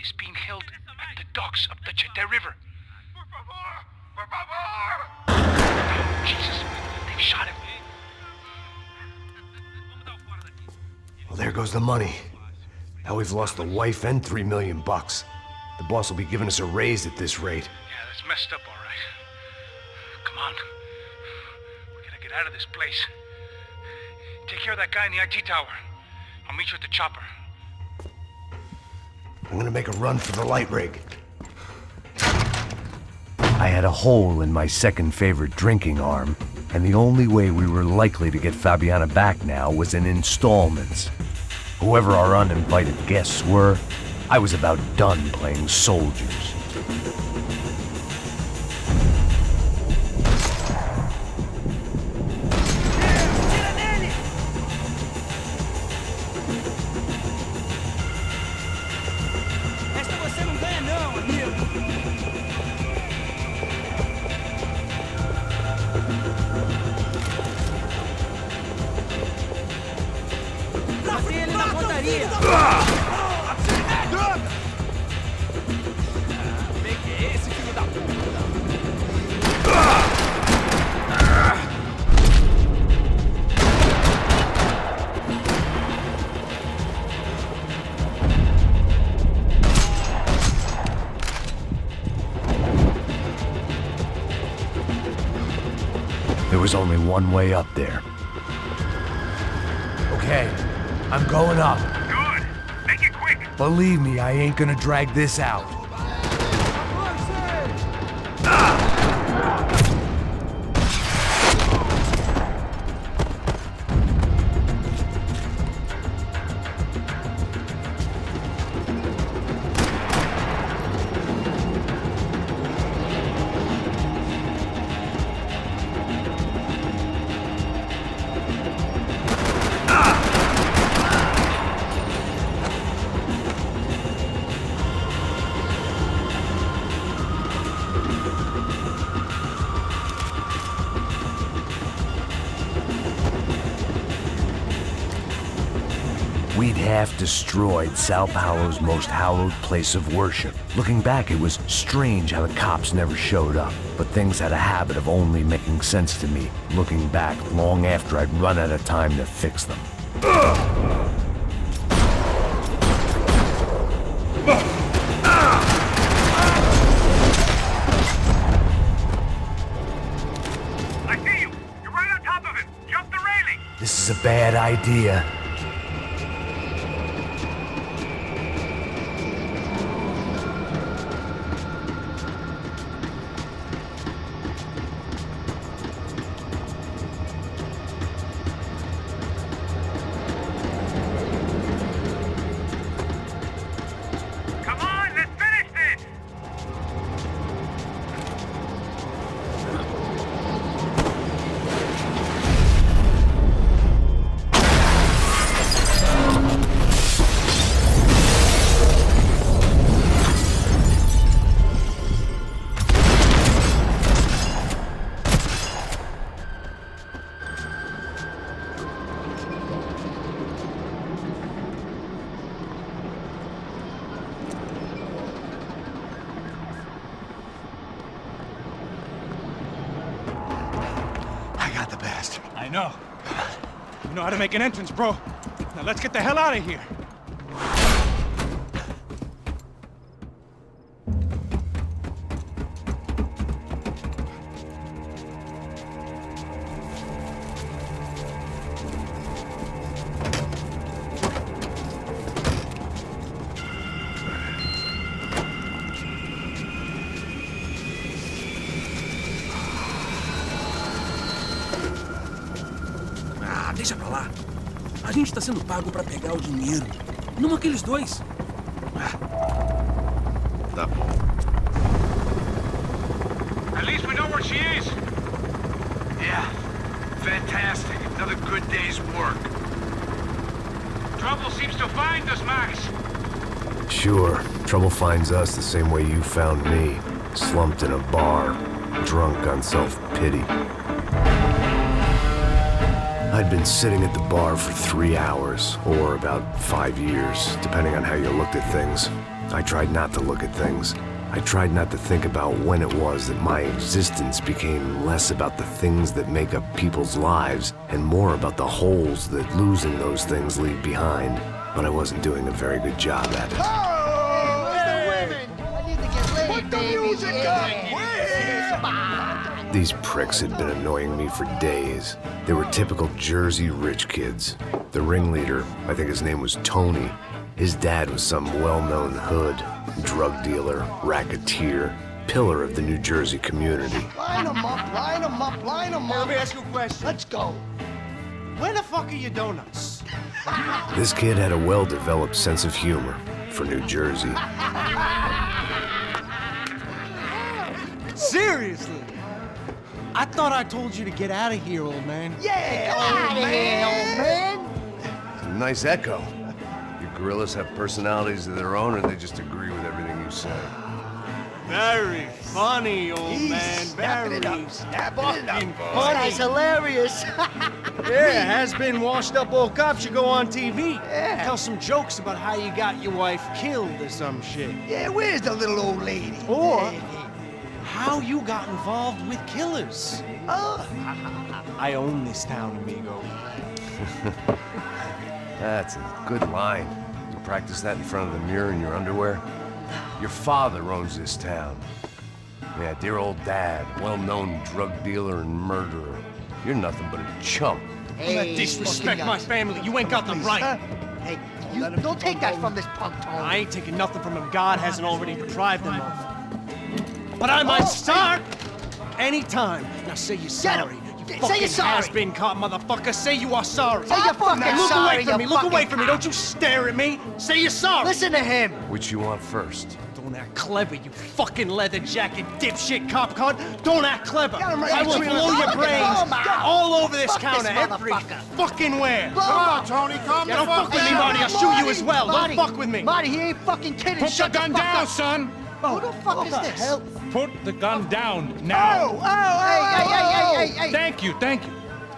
is being held at the docks up the Chete River. Jesus, they've shot him. Well, there goes the money. Now we've lost the wife and $3 million. The boss will be giving us a raise at this rate. Yeah, that's messed up, all right. Come on. We gotta get out of this place. Take care of that guy in the IT tower. I'll meet you at the chopper. I'm gonna make a run for the light rig. I had a hole in my second favorite drinking arm, and the only way we were likely to get Fabiana back now was in installments. Whoever our uninvited guests were, I was about done playing soldiers. There was only one way up there. Okay, I'm going up. Good. Make it quick. Believe me, I ain't gonna drag this out. We'd half destroyed Sao Paulo's most hallowed place of worship. Looking back, it was strange how the cops never showed up, but things had a habit of only making sense to me, looking back long after I'd run out of time to fix them. I see you. You're right on top of him. Jump the railing. This is a bad idea. Come on, let's finish this. I got the bastard. I know. You know how to make an entrance, bro. Now let's get the hell out of here. gente tá sendo pago pra pegar o dinheiro. Não aqueles dois. Tá bom. At least we know where she is. Yeah. Fantastic. Another good day's work. Trouble seems to find us, Max. Sure, trouble finds us the same way you found me. Slumped in a bar, drunk on self-pity. I'd been sitting at the bar for 3 hours, or about 5 years, depending on how you looked at things. I tried not to look at things. I tried not to think about when it was that my existence became less about the things that make up people's lives and more about the holes that losing those things leave behind. But I wasn't doing a very good job at it. Oh, where's the women? I need to get laid, put the music up! These pricks had been annoying me for days. They were typical Jersey rich kids. The ringleader, I think his name was Tony. His dad was some well-known hood, drug dealer, racketeer, pillar of the New Jersey community. Line them up, line them up, line them up. Let me ask you a question. Let's go. Where the fuck are your donuts? This kid had a well-developed sense of humor for New Jersey. Seriously? I thought I told you to get out of here, old man. Yeah, old man. It's a nice echo. Your gorillas have personalities of their own, or they just agree with everything you say? Very funny, old man. Very fucking funny. Guy's hilarious. Yeah, has-been washed-up old cop should go on TV. Yeah. Tell some jokes about how you got your wife killed or some shit. Yeah, where's the little old lady? Or how you got involved with killers. I own this town, amigo. That's a good line. You practice that in front of the mirror in your underwear? Your father owns this town. Yeah, dear old dad, well-known drug dealer and murderer. You're nothing but a chump. Hey, you disrespect my family. You ain't got the right. Hey, you don't take that from this punk, Tony. I ain't taking nothing from him God hasn't already deprived them of. But I might start anytime. Now say you're sorry. Say you're sorry. Has-been caught, motherfucker. Say you are sorry. Say you're fucking Look sorry, away from me. you Look fucking away from me. Don't you stare at me. Say you're sorry. Listen to him. Which you want first? Don't act clever, you fucking leather jacket dipshit cop cunt. Don't act clever. Right. I will blow your brains all over this counter every fucking where. Come on, Tony. Calm Don't fuck with me, Marty. I'll shoot you as well. Don't fuck with me. Marty, he ain't fucking kidding. Put the gun down, son. Who the fuck is this? Hell? Put the gun down now. Hey. Thank you.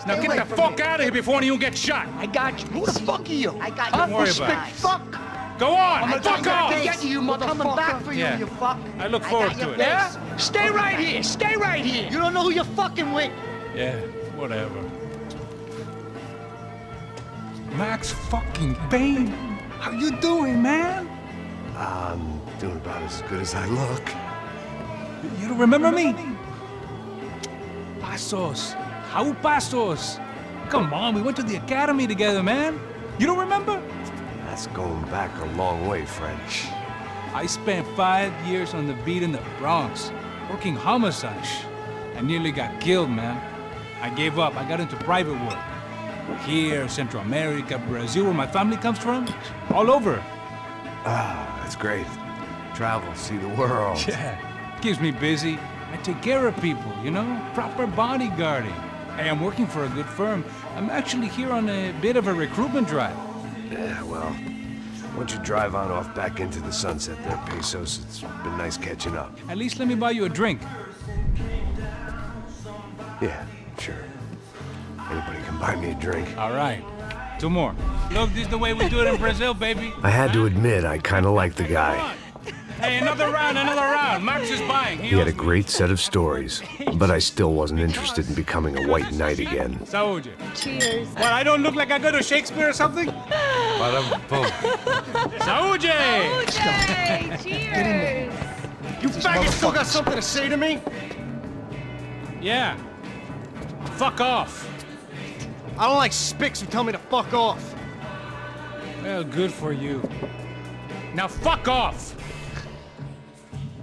Now get the fuck out of here before you get shot. I got you. Who the fuck are you? I got you. Don't worry about it. Fuck. Go on, fuck off. Get you, motherfucker. Coming back for you, Yeah. you fuck. I look forward to it. Yeah? Stay right here. Stay right here. You don't know who you're fucking with. Yeah, whatever. Max fucking Payne. How you doing, man? I'm doing about as good as I look. You don't remember me? Pasos. How Pasos? Come on, we went to the academy together, man. You don't remember? That's going back a long way, French. I spent 5 years on the beat in the Bronx, working homicide. I nearly got killed, man. I gave up. I got into private work. Here, Central America, Brazil, where my family comes from. All over. Ah, that's great. Travel, see the world. Yeah, keeps me busy. I take care of people, you know? Proper bodyguarding. Hey, I'm working for a good firm. I'm actually here on a bit of a recruitment drive. Yeah, well, why don't you drive on off back into the sunset there, Pesos? It's been nice catching up. At least let me buy you a drink. Yeah, sure. Anybody can buy me a drink. All right. 2 more. Look, this is the way we do it in Brazil, baby. I had to admit, I kind of liked the guy. Hey, another round. Max is buying. He had a great set of stories, but I still wasn't interested in becoming a white knight again. Saúde. Cheers. What, I don't look like I go to Shakespeare or something? Bada-boom. Saúde! Saúde! Cheers! You faggots still got something to say to me? Yeah. Fuck off. I don't like spics who tell me to fuck off. Well, good for you. Now fuck off!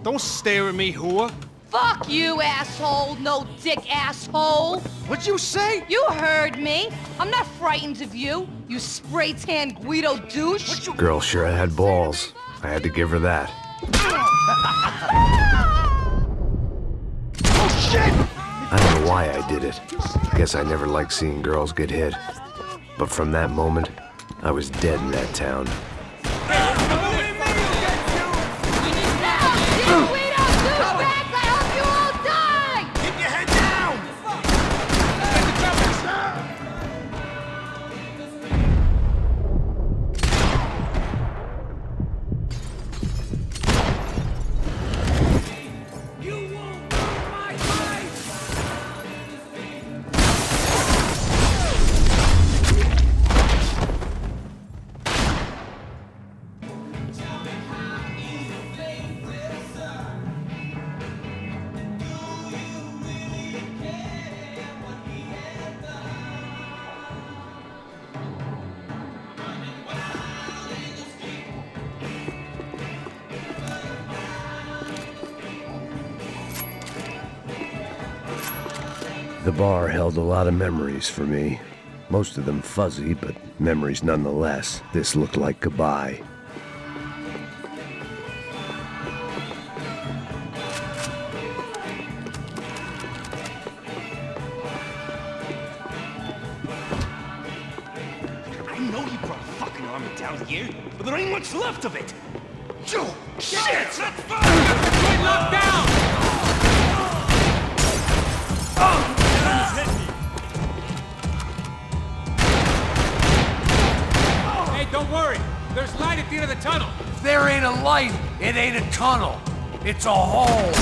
Don't stare at me, whore. Fuck you, asshole. No dick, asshole. What'd you say? You heard me. I'm not frightened of you. You spray-tan Guido douche! Girl sure had balls. I had to give her that. Oh, shit! I don't know why I did it. Guess I never liked seeing girls get hit. But from that moment, I was dead in that town. The bar held a lot of memories for me. Most of them fuzzy, but memories nonetheless. This looked like goodbye. I know you brought a fucking army down here, but there ain't much left of it. Joe, shit! Let's fire! Get locked down! Oh! Hey, don't worry. There's light at the end of the tunnel. If there ain't a light, it ain't a tunnel. It's a hole.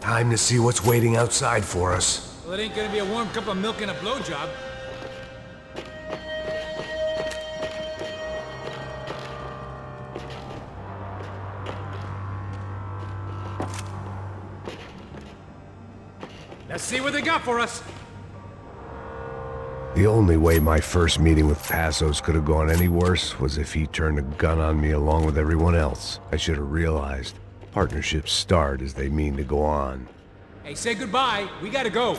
Time to see what's waiting outside for us. Well, it ain't gonna be a warm cup of milk and a blowjob. Let's see what they got for us. The only way my first meeting with Passos could have gone any worse was if he turned a gun on me along with everyone else. I should have realized. Partnerships start as they mean to go on. Hey, say goodbye. We gotta go.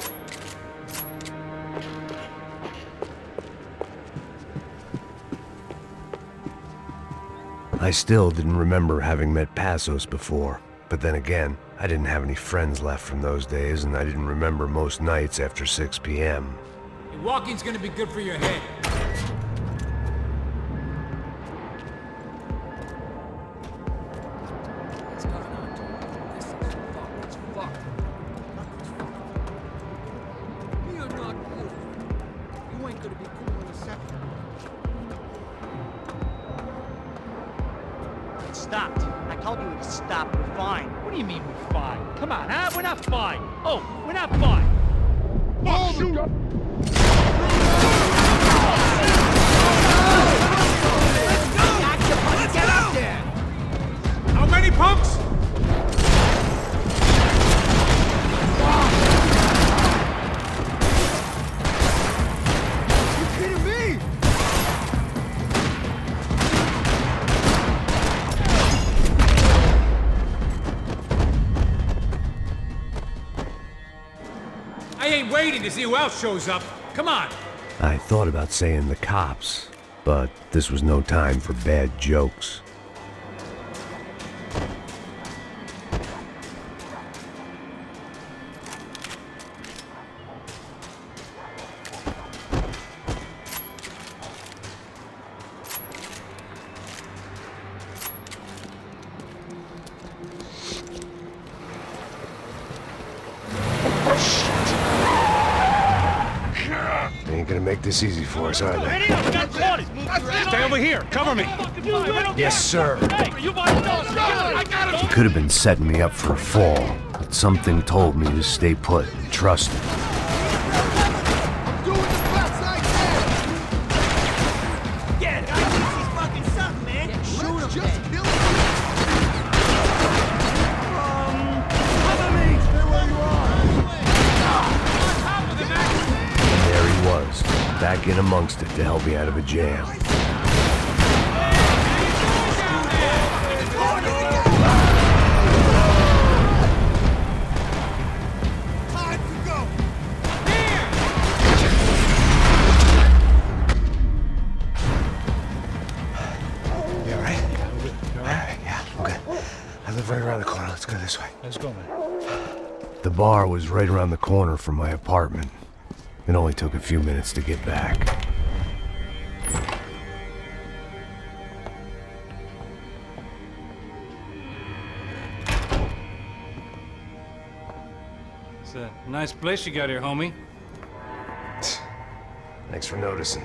I still didn't remember having met Passos before. But then again, I didn't have any friends left from those days, and I didn't remember most nights after 6 p.m. Hey, walking's gonna be good for your head. Stopped. I told you to stop. We're fine. What do you mean we're fine? Come on, huh? We're not fine. Oh, we're not fine. Oh, shoot! Get up there! How many pumps? You kidding me? I ain't waiting to see who else shows up. Come on. I thought about saying the cops, but this was no time for bad jokes. Ain't gonna make this easy for us, are they? Stay over here. Cover me. Yes, sir. He could have been setting me up for a fall, but something told me to stay put and trust him. Doing the best I can! Yeah, I think he's fucking something, man. sneak in amongst it to help me out of a jam. Right around the corner. Let's go this way. Let's go, man. The bar was right around the corner from my apartment. It only took a few minutes to get back. It's a nice place you got here, homie. Thanks for noticing.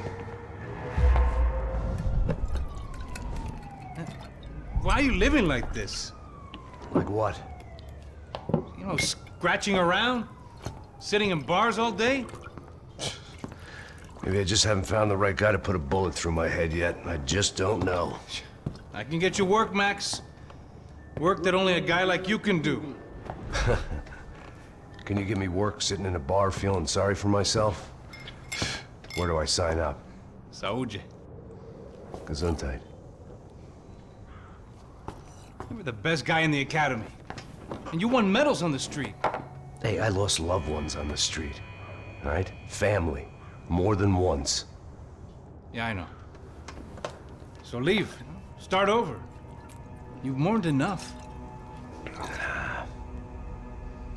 Why are you living like this? Like what? You know, scratching around? Sitting in bars all day? Maybe I just haven't found the right guy to put a bullet through my head yet. I just don't know. I can get you work, Max. Work that only a guy like you can do. Can you give me work sitting in a bar feeling sorry for myself? Where do I sign up? Saúde. Gesundheit. You were the best guy in the academy. And you won medals on the street. Hey, I lost loved ones on the street. All right? Family. More than once. Yeah, I know. So leave. Start over. You've mourned enough.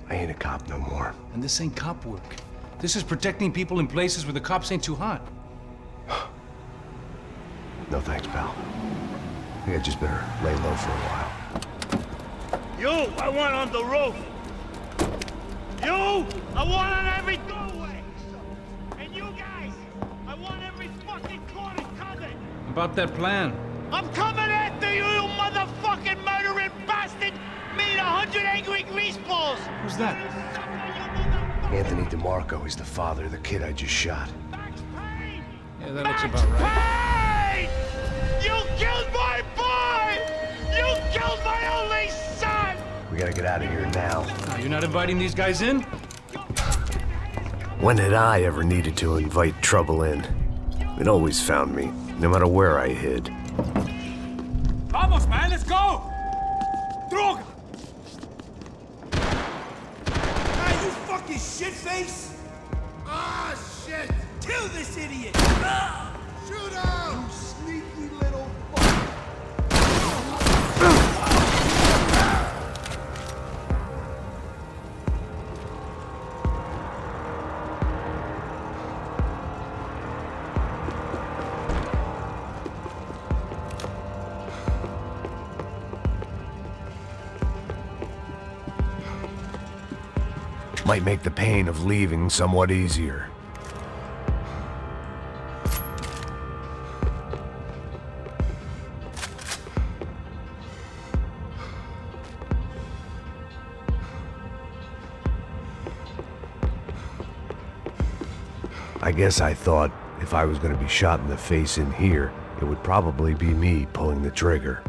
I ain't a cop no more. And this ain't cop work. This is protecting people in places where the cops ain't too hot. No thanks, pal. I think I just better lay low for a while. You, I want on the roof. You, I want on every doorway. And you guys, I want every fucking corner covered. About that plan. I'm coming after you, you motherfucking murdering bastard! Me and 100 angry greaseballs! Who's that? Anthony DeMarco. He's the father of the kid I just shot. Yeah, that looks about right. Payne! You killed my boy! You killed my only son! We gotta get out of here now. You're not inviting these guys in? When had I ever needed to invite trouble in? It always found me, no matter where I hid. Vamos, man, let's go! Droga! Hey, you fucking shitface! Ah, shit! Kill this idiot! Shoot him! You sneaky little fuck! Might make the pain of leaving somewhat easier. I guess I thought if I was going to be shot in the face in here, it would probably be me pulling the trigger.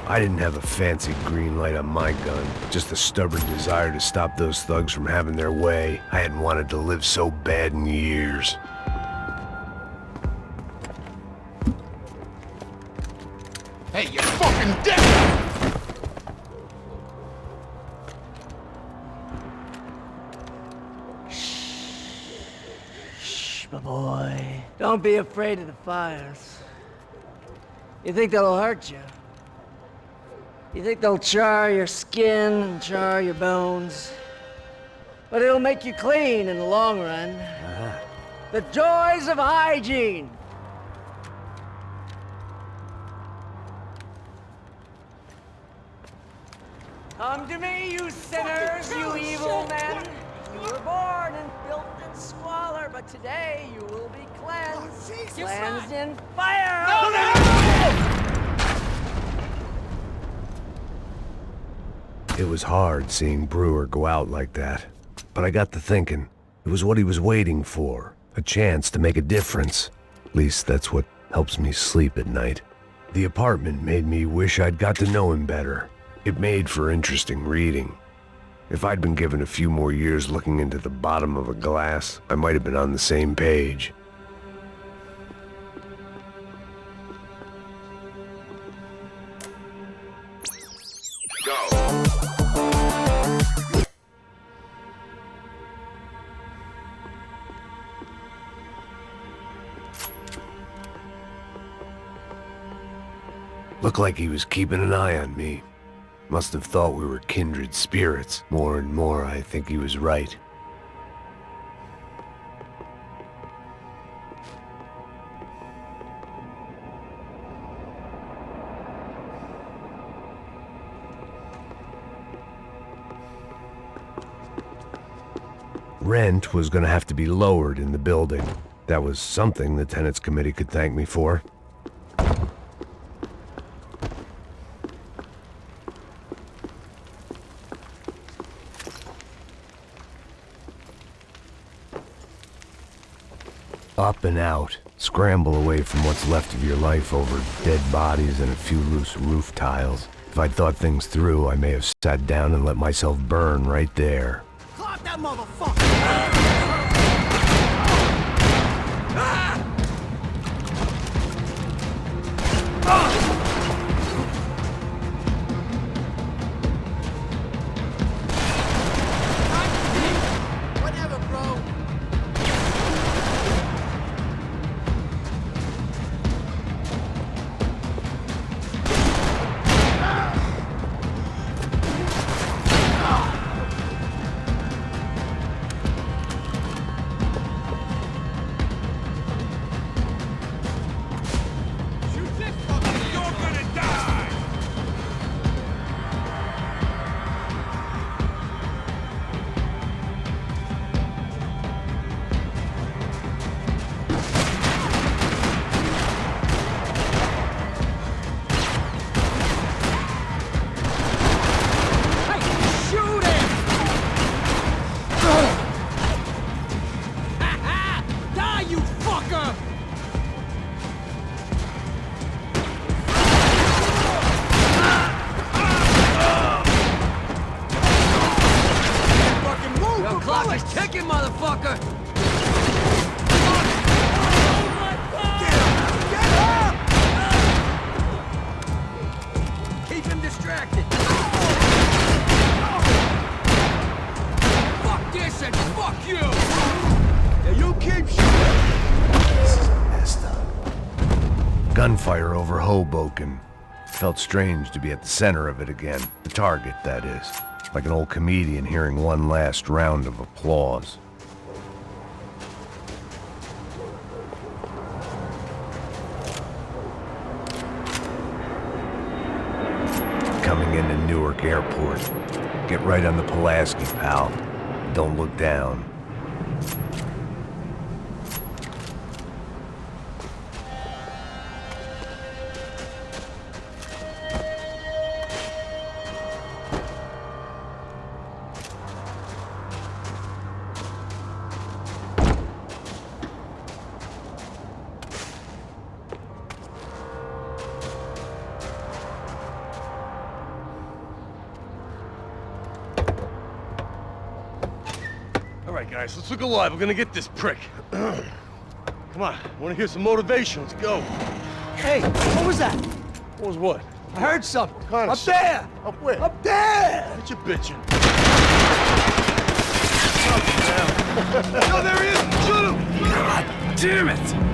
I didn't have a fancy green light on my gun, just a stubborn desire to stop those thugs from having their way. I hadn't wanted to live so bad in years. Hey, you're fucking dead! Shh, my boy. Don't be afraid of the fires. You think they'll hurt you? You think they'll char your skin and char your bones? But it'll make you clean in the long run. The joys of hygiene. Come to me, you sinners, you evil men. You were born in filth and squalor, but today you will be cleansed. Cleansed in fire! It was hard seeing Brewer go out like that, but I got to thinking, it was what he was waiting for, a chance to make a difference. At least that's what helps me sleep at night. The apartment made me wish I'd got to know him better. It made for interesting reading. If I'd been given a few more years looking into the bottom of a glass, I might have been on the same page. Looked like he was keeping an eye on me. Must have thought we were kindred spirits. More and more, I think he was right. Rent was gonna have to be lowered in the building. That was something the tenants committee could thank me for. Up and out. Scramble away from what's left of your life over dead bodies and a few loose roof tiles. If I'd thought things through, I may have sat down and let myself burn right there. Clock that motherfucker! Whatever, bro. Gunfire over Hoboken. Felt strange to be at the center of it again. The target, that is. Like an old comedian hearing one last round of applause. Coming into Newark Airport. Get right on the Pulaski, pal. Don't look down. Guys, let's look alive. We're gonna get this prick. Come on, I wanna hear some motivation. Let's go. Hey, what was that? What was what? I heard something. What kind of Up shit? there! Up where? Up there! What you bitching? Oh, there he is! Shoot him! God damn it!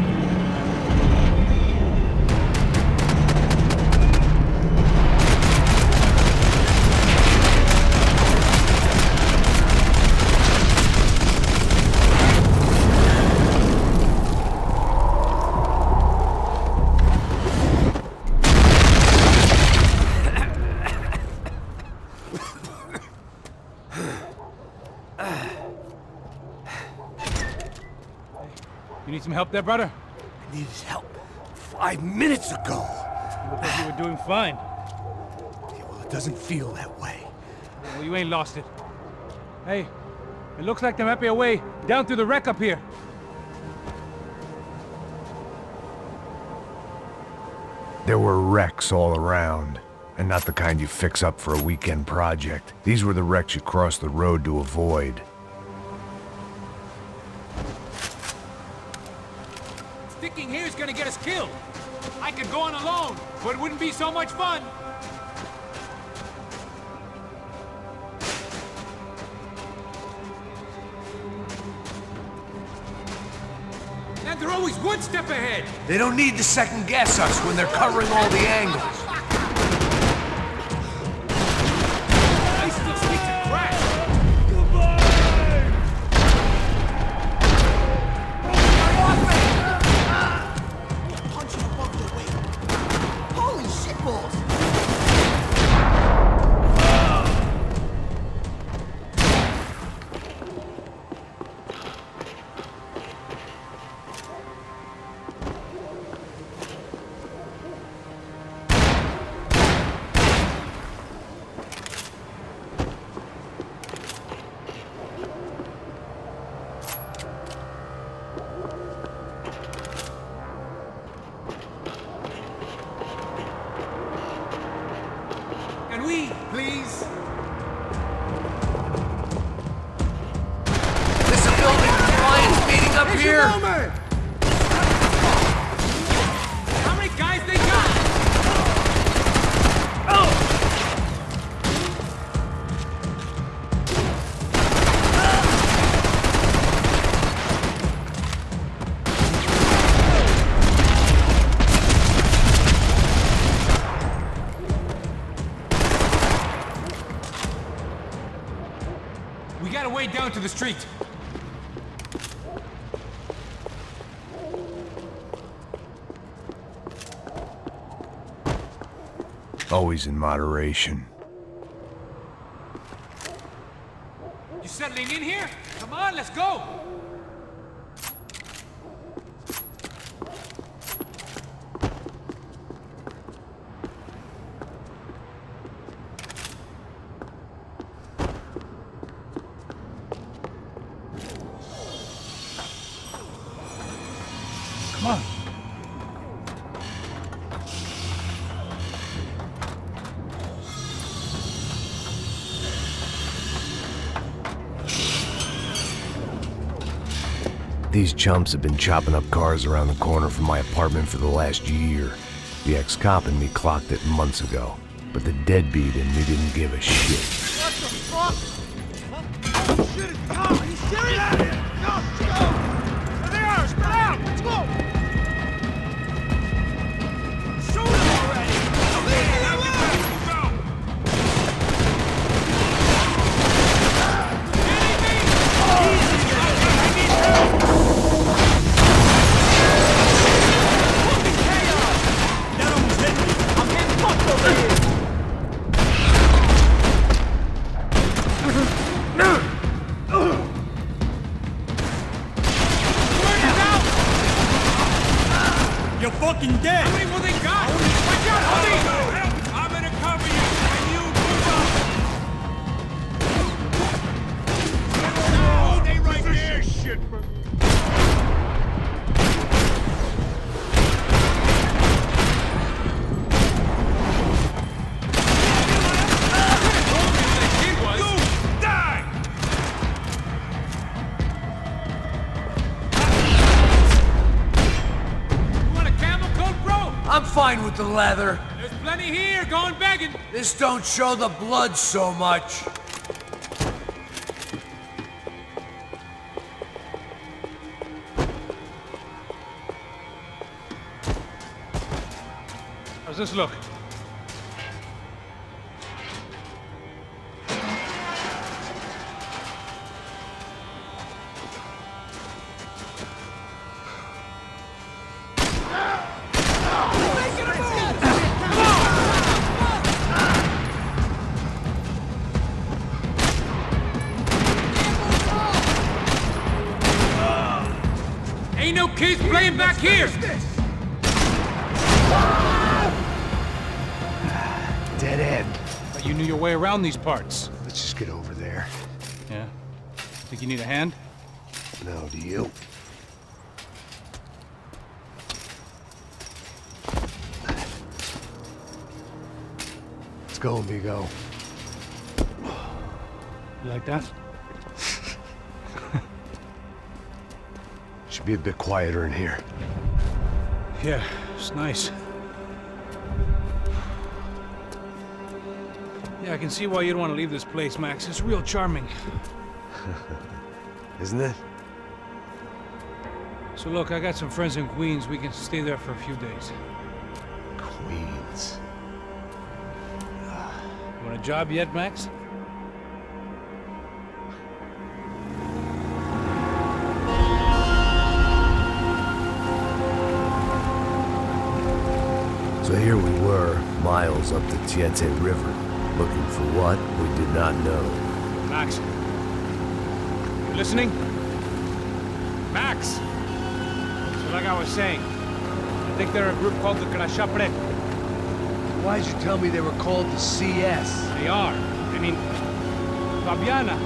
Need some help there, brother? I needed help 5 minutes ago. You look like you were doing fine. Yeah, well, it doesn't feel that way. Well, you ain't lost it. Hey, it looks like there might be a way down through the wreck up here. There were wrecks all around, and not the kind you fix up for a weekend project. These were the wrecks you cross the road to avoid. Sticking here is gonna get us killed. I could go on alone, but it wouldn't be so much fun. And they're always one step ahead. They don't need to second guess us when they're covering all the angles. I still speak to crash. Punching above the weight. Holy shitballs! Can we, please? This a building compliance meeting up here? How many guys they got? We got a way down to the street. Always in moderation. You settling in here? Come on, let's go! Come on. These chumps have been chopping up cars around the corner from my apartment for the last year. The ex-cop in me clocked it months ago, but the deadbeat in me didn't give a shit. What the fuck? Oh shit, it's Tom! Are you serious? Go! There they are! Spread out! Let's go! Shoot him already! Leave me alone! That almost hit me. I'm getting fucked over here. You're fucking dead! How many will they got? Watch out, homie! I'm gonna cover you, and you move up! Oh, they right there! Shit! I'm fine with the leather. There's plenty here, going begging. This don't show the blood so much. How's this look? Ain't no kids playing back here! Dead end. But you knew your way around these parts. Let's just get over there. Yeah? Think you need a hand? No, do you? Let's go, amigo. You like that? Should be a bit quieter in here. Yeah, it's nice. Yeah, I can see why you'd want to leave this place, Max. It's real charming. Isn't it? So look, I got some friends in Queens. We can stay there for a few days. Queens. You want a job yet, Max? So here we were, miles up the Tietê River, looking for what we did not know. Max. You listening? Max! So like I was saying, I think they're a group called the Grafik. Why'd you tell me they were called the CS? They are. I mean, Fabiana,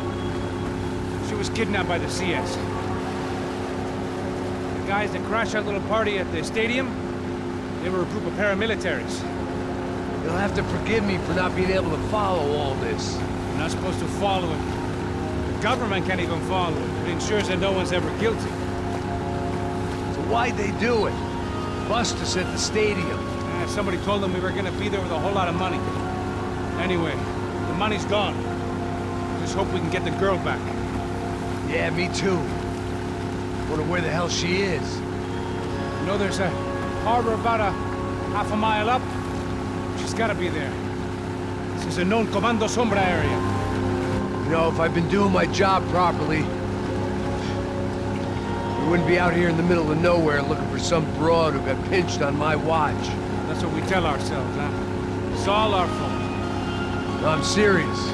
she was kidnapped by the CS. The guys that crashed that little party at the stadium, they were a group of paramilitaries. You'll have to forgive me for not being able to follow all this. You're not supposed to follow it. The government can't even follow it. It ensures that no one's ever guilty. So why'd they do it? Bust us at the stadium. Somebody told them we were gonna be there with a whole lot of money. Anyway, the money's gone. Just hope we can get the girl back. Yeah, me too. Wonder where the hell she is. You know, there's a harbor about a half a mile up. She's gotta be there. This is a known Comando Sombra area. You know, if I'd been doing my job properly, we wouldn't be out here in the middle of nowhere looking for some broad who got pinched on my watch. That's what we tell ourselves, huh? It's all our fault. No, I'm serious.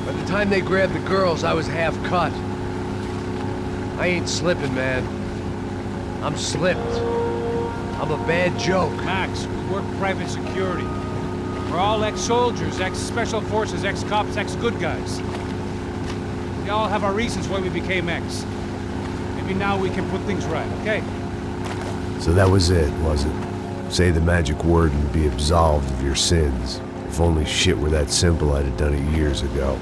By the time they grabbed the girls, I was half cut. I ain't slipping, man. I'm slipped. I'm a bad joke. Max, we work private security. We're all ex-soldiers, ex-special forces, ex-cops, ex-good guys. We all have our reasons why we became ex. Maybe now we can put things right, okay? So that was it, was it? Say the magic word and be absolved of your sins. If only shit were that simple, I'd have done it years ago.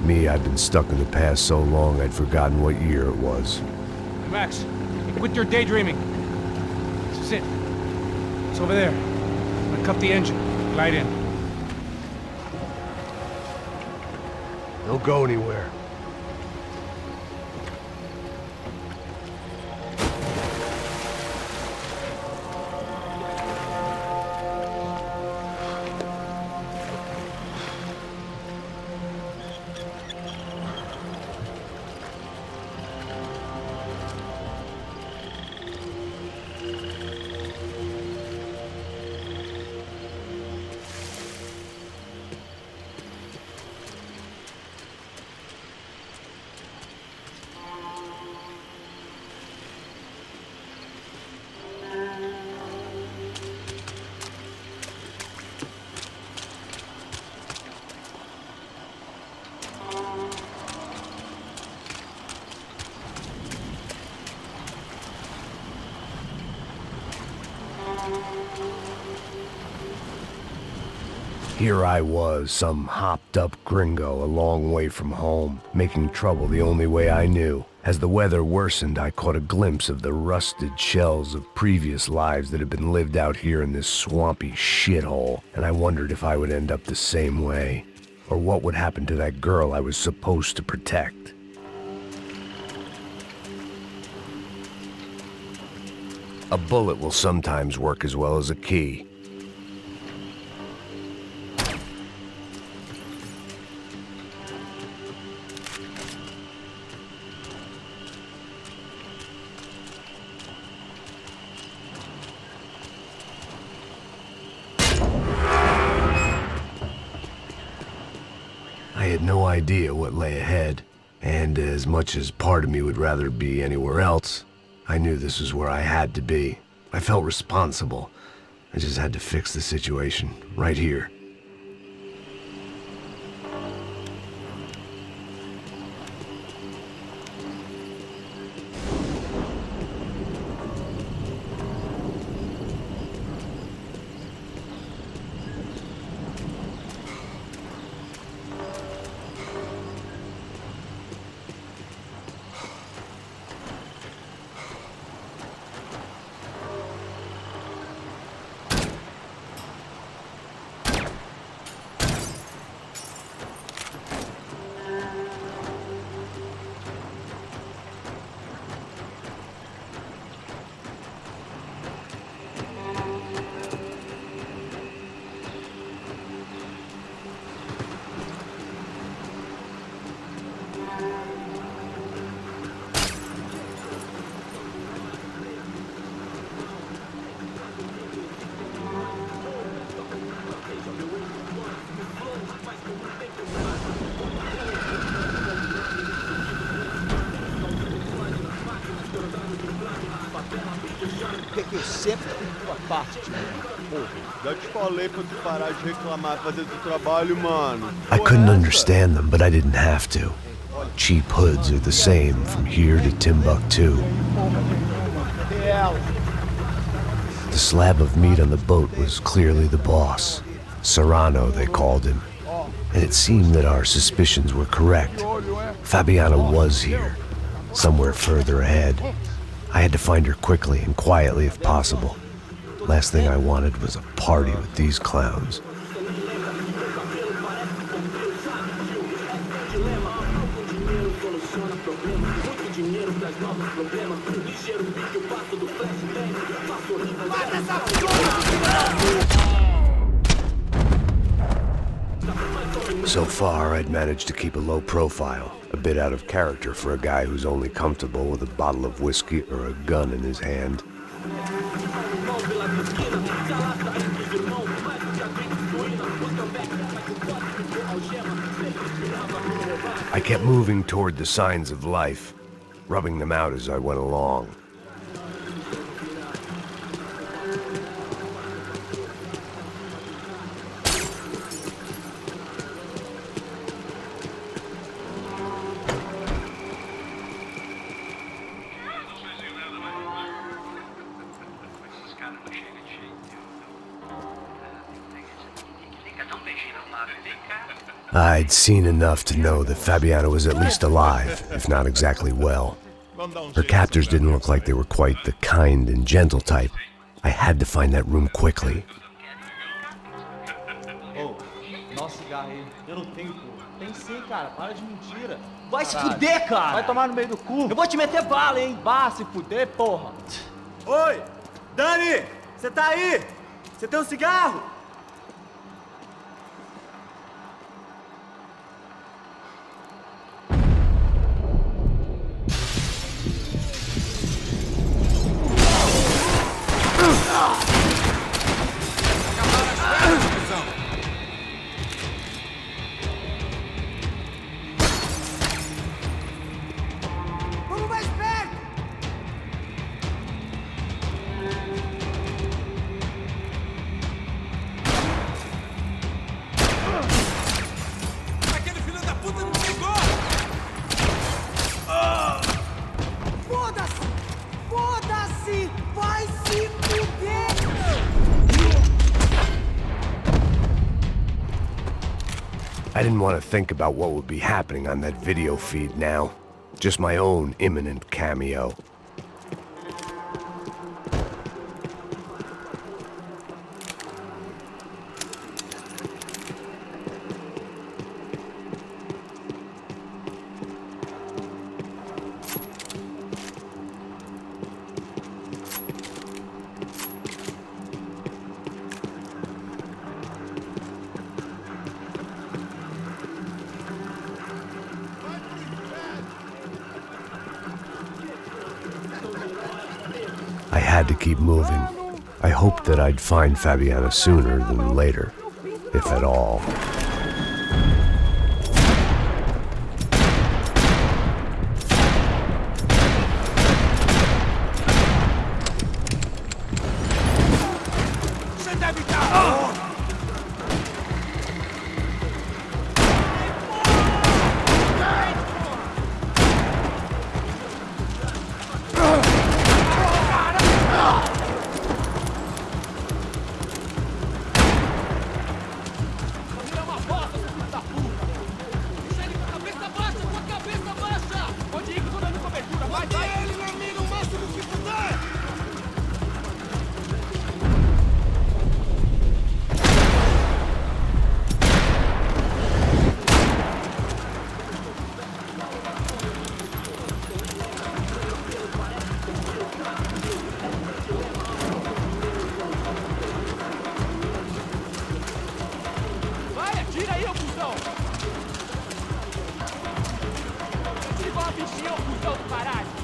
Me, I've been stuck in the past so long I'd forgotten what year it was. Hey, Max, quit your daydreaming. This is it. It's over there. I'm gonna cut the engine. Glide in. Don't go anywhere. Here I was, some hopped-up gringo a long way from home, making trouble the only way I knew. As the weather worsened, I caught a glimpse of the rusted shells of previous lives that had been lived out here in this swampy shithole, and I wondered if I would end up the same way, or what would happen to that girl I was supposed to protect. A bullet will sometimes work as well as a key. I had no idea what lay ahead, and as much as part of me would rather be anywhere else, I knew this was where I had to be. I felt responsible. I just had to fix the situation, right here. Que eu sempre fico com a parte de mim. Porra, já te falei pra tu parar de reclamar e fazer teu trabalho, mano. I couldn't understand them, but I didn't have to. Cheap hoods are the same from here to Timbuktu. The slab of meat on the boat was clearly the boss. Serrano, they called him. And it seemed that our suspicions were correct. Fabiana was here, somewhere further ahead. I had to find her quickly and quietly if possible. Last thing I wanted was a party with these clowns. So far, I'd managed to keep a low profile, a bit out of character for a guy who's only comfortable with a bottle of whiskey or a gun in his hand. I kept moving toward the signs of life, rubbing them out as I went along. I'd seen enough to know that Fabiana was at least alive, if not exactly well. Her captors didn't look like they were quite the kind and gentle type. I had to find that room quickly. Oh, nossa, cigarro aí. Eu não tenho, pô. Tem sim, cara. Para de mentira. Vai se fuder, cara. Vai tomar no meio do cu. Eu vou te meter bala, hein. Vá se fuder, porra. Oi, Dani, você tá aí? Você tem um cigarro? Vamos mais perto! Aquele filho da puta me pegou! Foda-se! Foda-se! Vai se fuder! I didn't want to think about what would be happening on that video feed now. Just my own imminent cameo. I had to keep moving. I hoped that I'd find Fabiana sooner than later, if at all. cuzão! Te igual a bichinho, cuzão do caralho!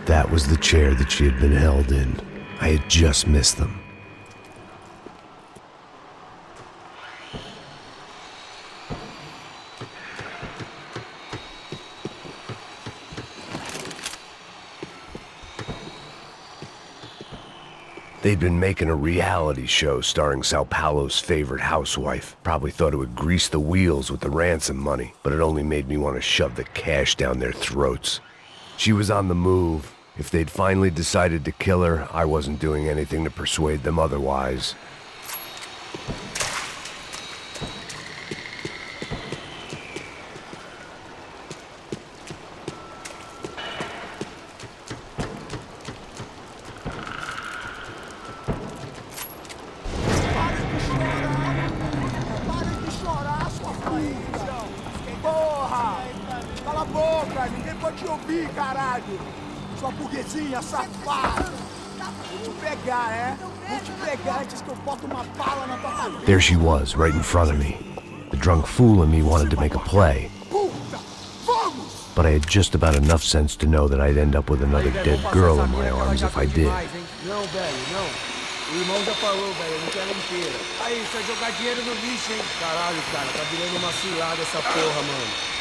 That was the chair that she had been held in. I had just missed them. They'd been making a reality show starring Sao Paulo's favorite housewife. Probably thought it would grease the wheels with the ransom money, but it only made me want to shove the cash down their throats. She was on the move. If they'd finally decided to kill her, I wasn't doing anything to persuade them otherwise. There she was, right in front of me. The drunk fool in me wanted to make a play. But I had just about enough sense to know that I'd end up with another dead girl in my arms if I did. Não, velho, não. O irmão já falou, velho, não quero inteira. Aí, isso é jogar dinheiro no lixo, hein? Caralho, cara, tá virando uma cilada essa porra, mano.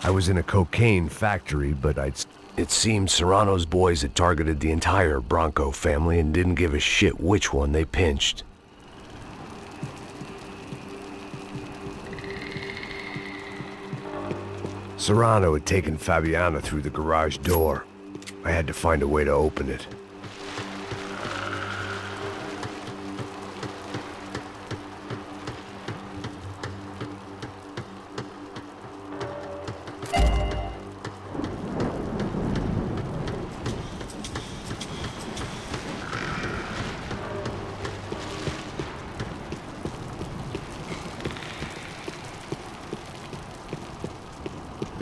I was in a cocaine factory, but it seemed Serrano's boys had targeted the entire Bronco family and didn't give a shit which one they pinched. Serrano had taken Fabiana through the garage door. I had to find a way to open it.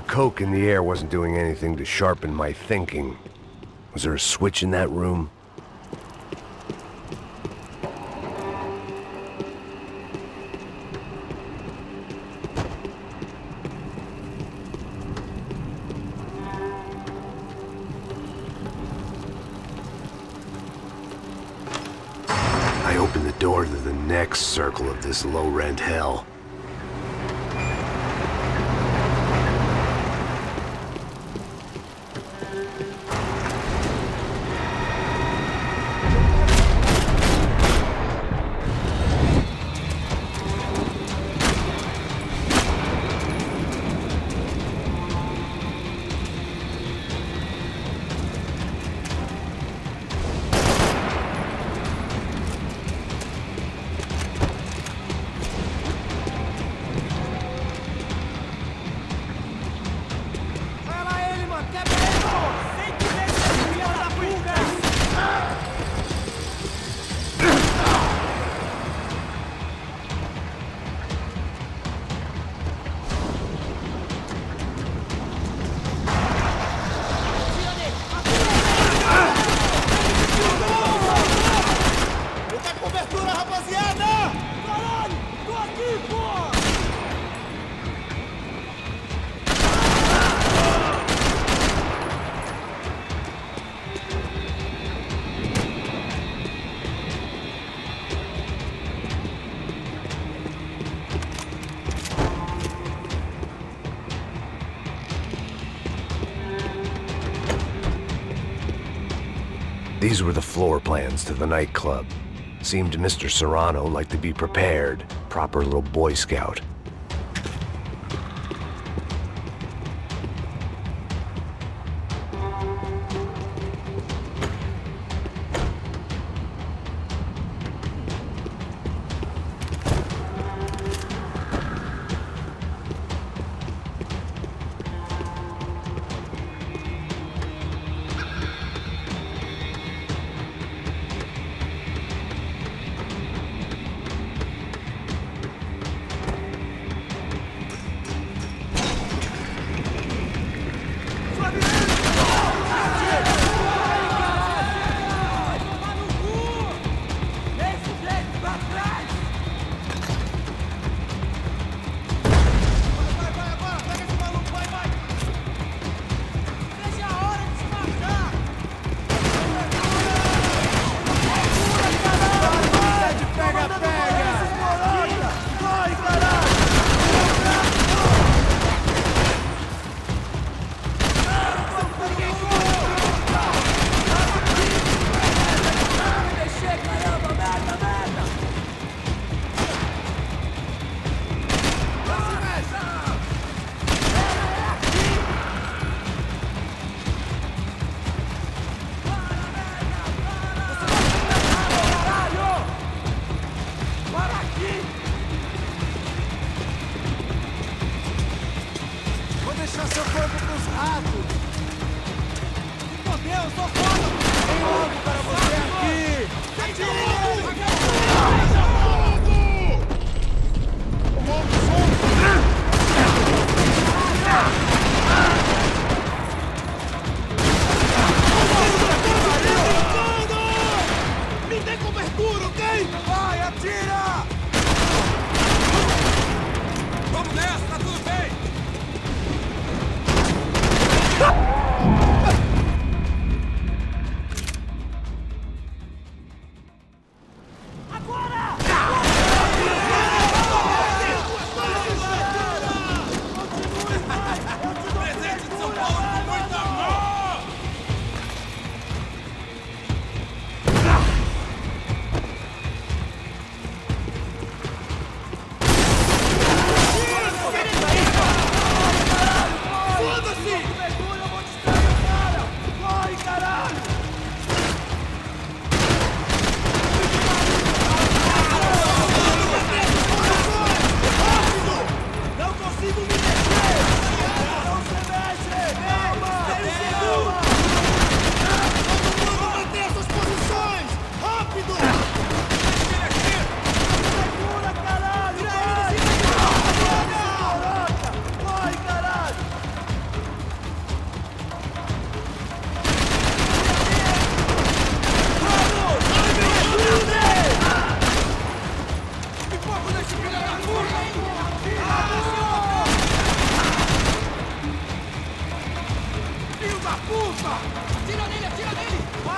Coke in the air wasn't doing anything to sharpen my thinking. Was there a switch in that room? I opened the door to the next circle of this low-rent hell. These were the floor plans to the nightclub. Seemed to Mr. Serrano like to be prepared. Proper little Boy Scout.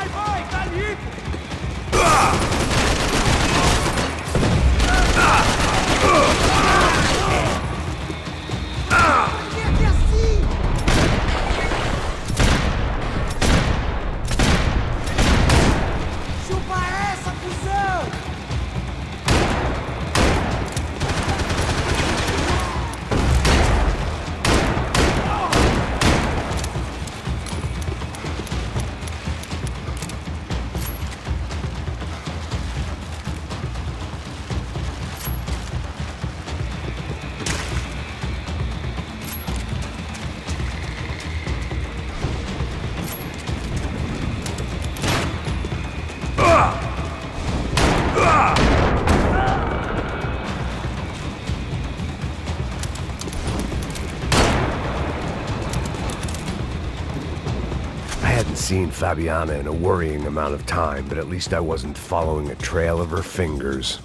vai, tá ali! Que é assim? Chupa essa, cuzão! I hadn't seen Fabiana in a worrying amount of time, but at least I wasn't following a trail of her fingers.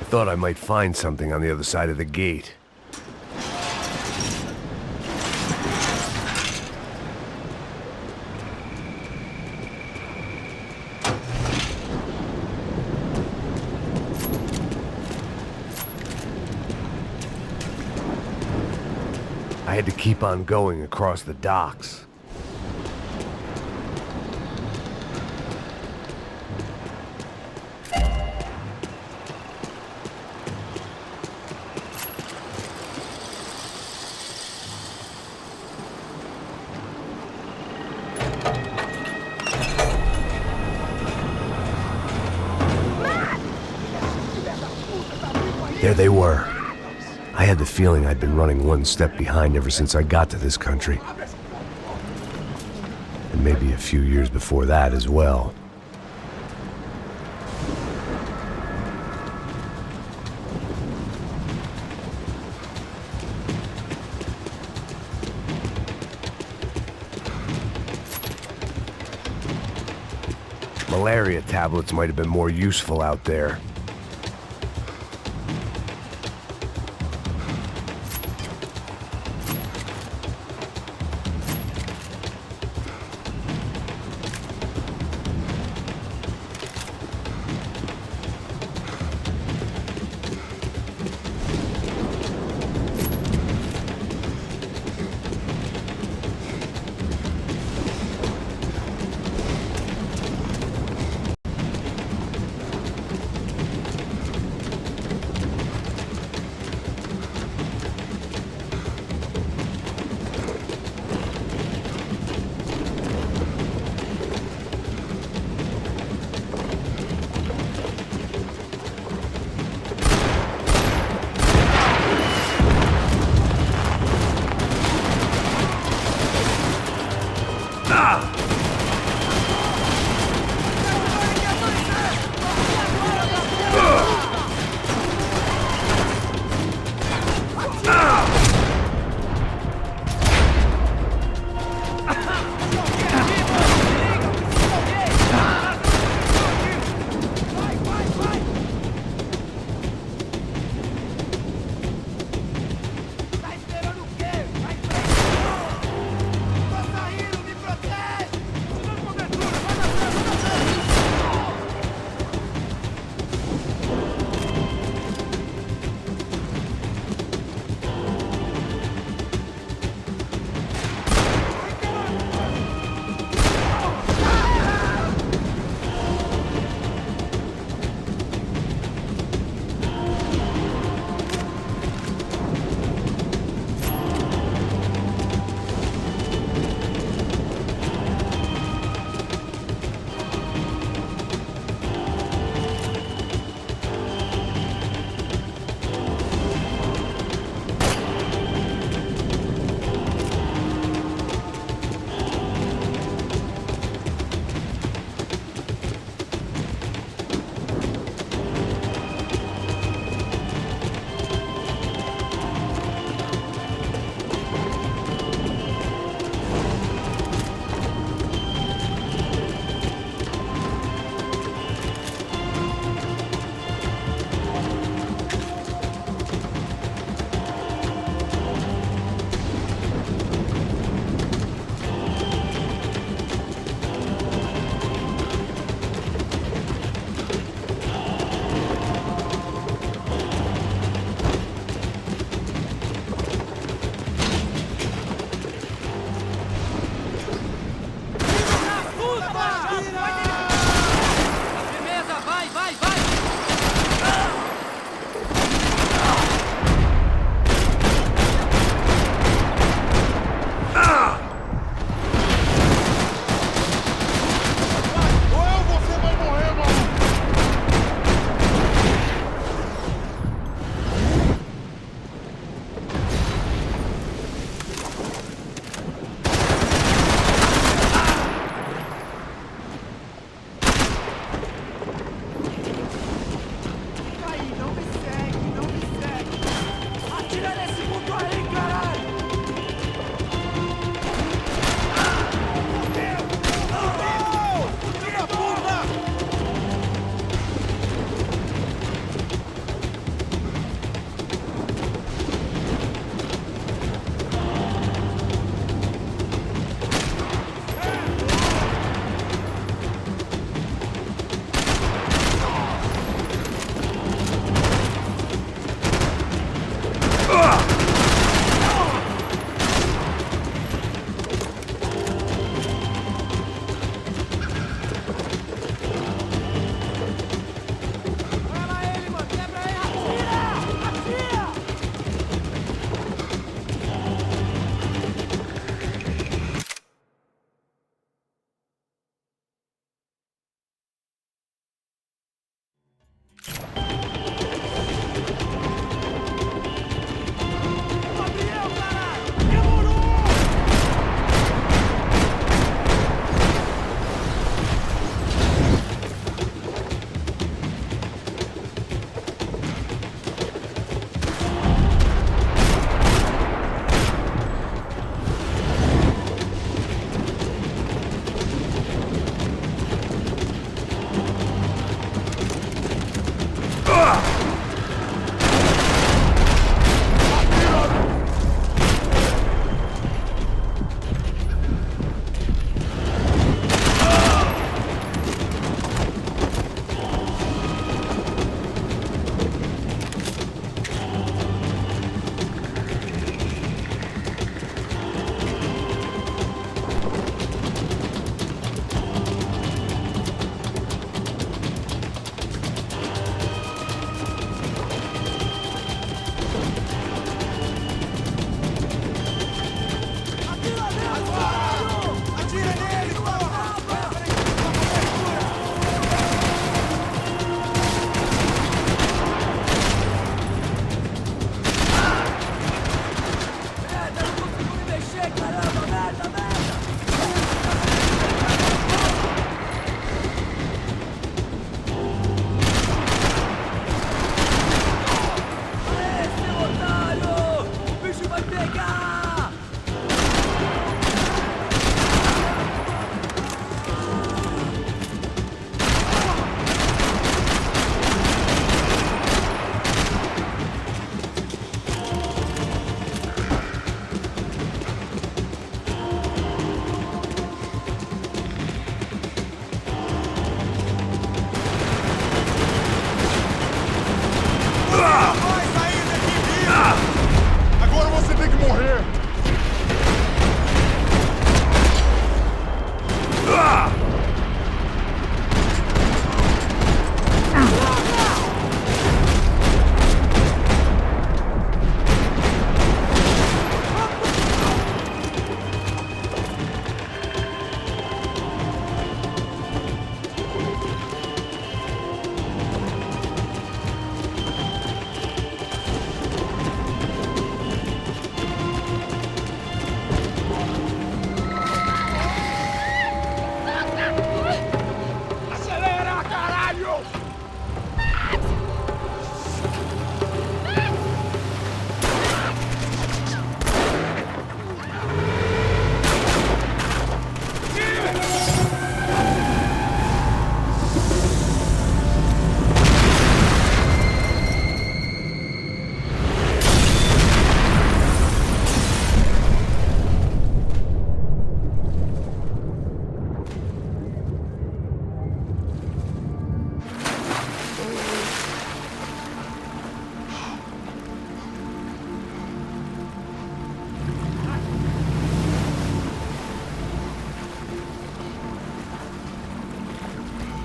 Thought I might find something on the other side of the gate. I had to keep on going across the docks. There they were. I had the feeling I'd been running one step behind ever since I got to this country. And maybe a few years before that as well. Malaria tablets might have been more useful out there.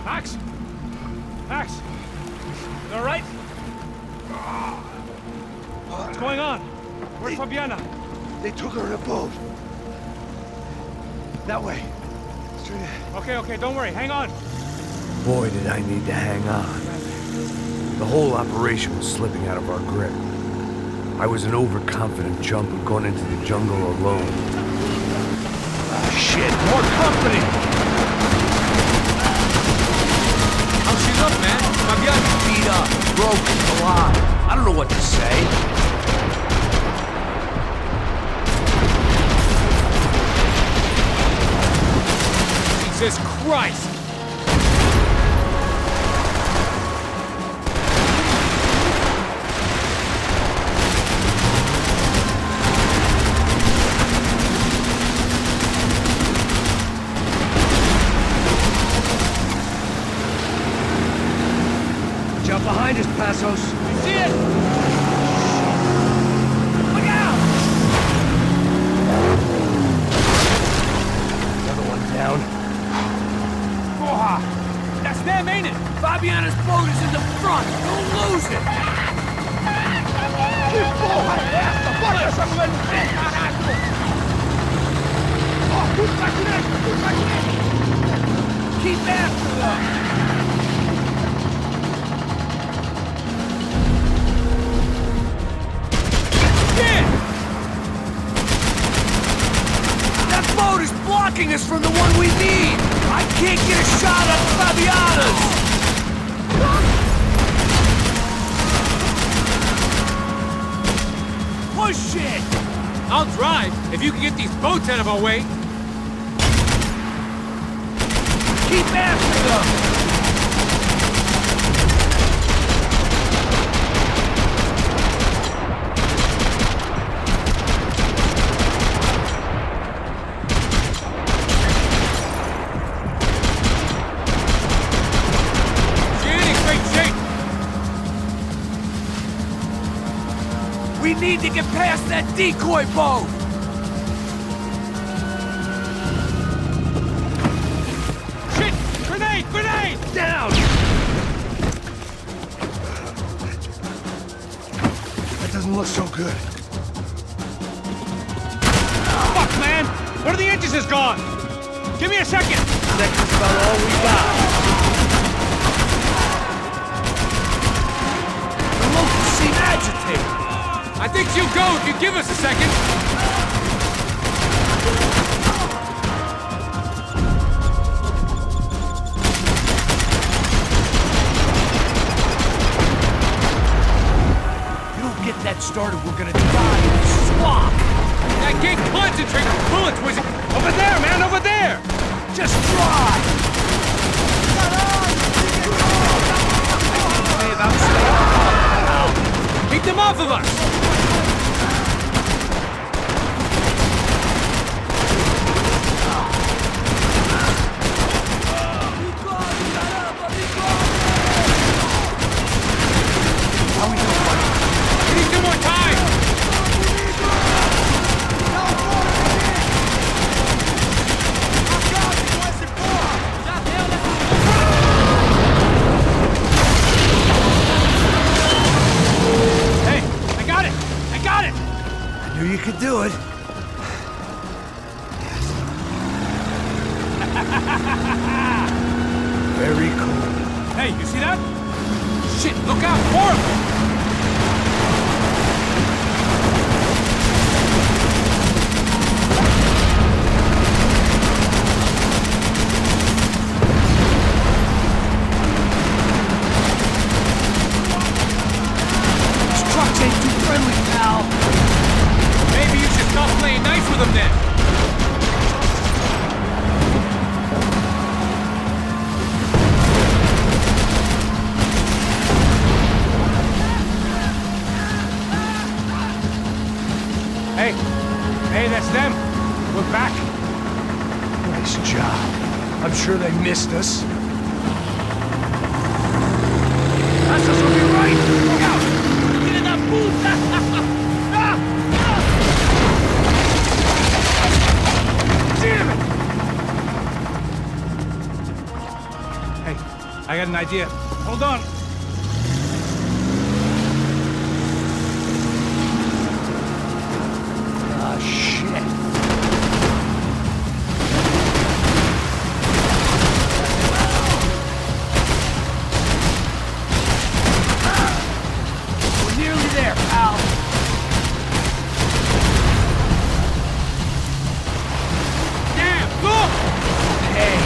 Max? Max? You all right? What's going on? Where's Fabiana? They took her in a boat. That way. Straight ahead. Okay, don't worry. Hang on. Boy, did I need to hang on. The whole operation was slipping out of our grip. I was an overconfident chump who'd gone into the jungle alone. Ah, shit! More company! How's she look, man? Fabiana's beat up, broken, alive. I don't know what to say. Jesus Christ! Jump behind us, Passos. I see it! Look out! Another one down. Porra! That's them, ain't it? Fabiana's boat is in the front. Don't lose it. Que porra é essa? Bora essa mulher no pé, caralho! Ó, tudo pra direita, tudo pra direita! Keep after them. That boat is blocking us from the one we need! I can't get a shot at Fabiana's! Push it! I'll drive if you can get these boats out of our way. Keep after them! We need to get past that decoy boat! Shit! Grenade! Grenade! Down! That doesn't look so good. Fuck, man! One of the engines is gone! Give me a second! Second's about all we got. The locals seem agitated! I think you'll go if you give us a second. If you don't get that started, we're gonna die in the swamp! I can't concentrate on bullets, Wizzy! Over there, man, over there! Just drive! Keep them off of us! How we doing, buddy? We need 2 more time! Knew you could do it. Very cool. Hey, you see that? Shit, look out! More of them! These trucks ain't too friendly, pal! Maybe you should stop playing nice with them then. Hey, that's them. We're back. Nice job. I'm sure they missed us. That's us on your right! Look out! Get in that booth! Damn it! Hey, I got an idea. Hold on. Ah, shit. We're nearly there, pal. Damn, look! Hey.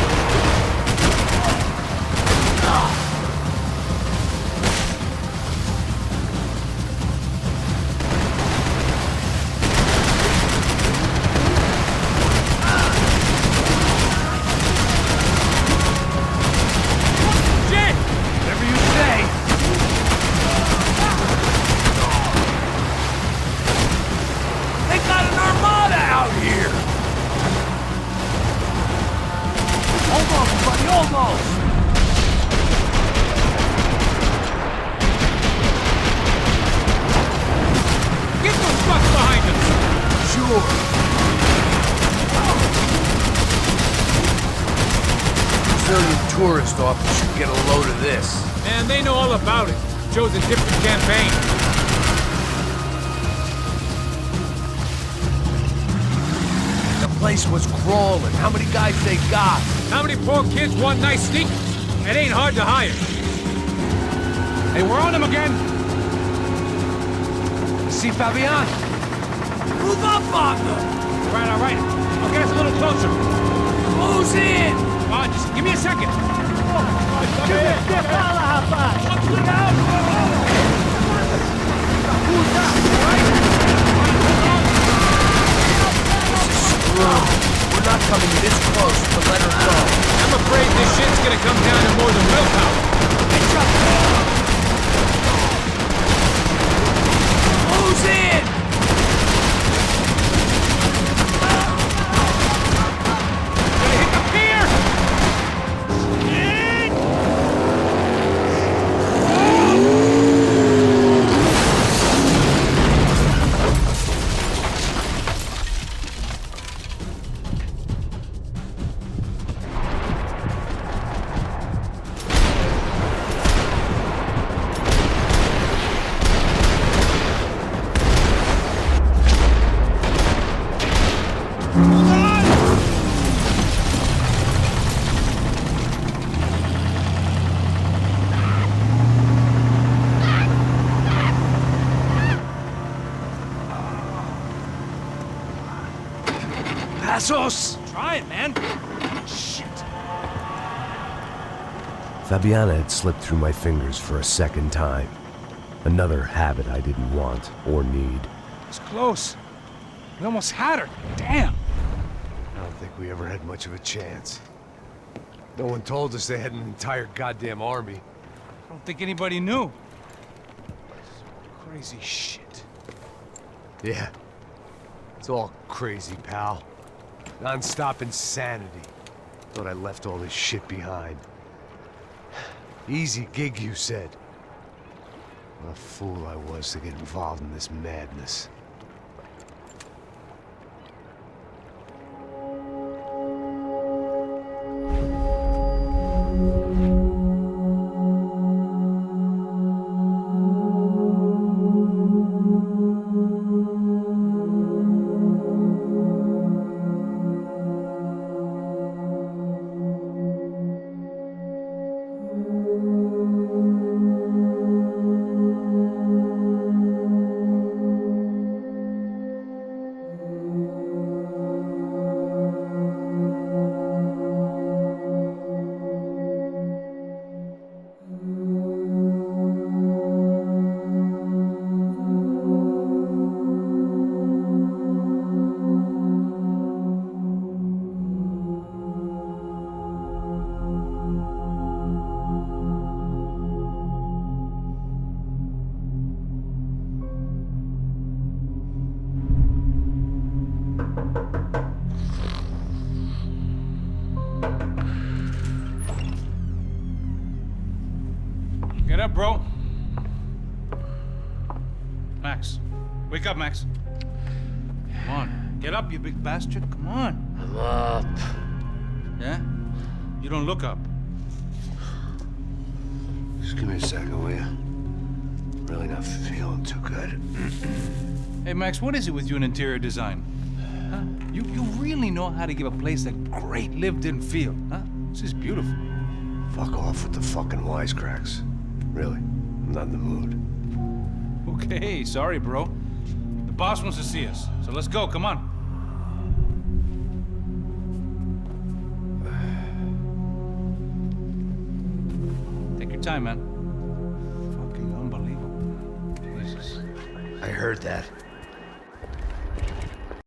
Tourist office should get a load of this. Man, they know all about it. Chose a different campaign. The place was crawling. How many guys they got? How many poor kids want nice sneakers? It ain't hard to hire. Hey, we're on them again. See Fabian? Move up on them! All right. I'll get us a little closer. Close in! Come on, just give me a second. We're not coming this close to let her go. I'm afraid this shit's gonna come down to more than willpower. Close in! ASUS! Try it, man. Shit. Fabiana had slipped through my fingers for a second time. Another habit I didn't want or need. It's close. We almost had her. Damn. I don't think we ever had much of a chance. No one told us they had an entire goddamn army. I don't think anybody knew. Crazy shit. Yeah. It's all crazy, pal. Non-stop insanity. Thought I left all this shit behind. Easy gig, you said. What a fool I was to get involved in this madness. Get up, bro. Max. Wake up, Max. Come on. Get up, you big bastard. Come on. I'm up. Yeah? You don't look up. Just give me a second, will you? Really not feeling too good. Hey, Max, what is it with you in interior design? Huh? You really know how to give a place a great lived-in feel, huh? This is beautiful. Fuck off with the fucking wisecracks. Really, I'm not in the mood. Okay, sorry, bro. The boss wants to see us, so let's go, come on. Take your time, man. Fucking unbelievable. Jesus. I heard that.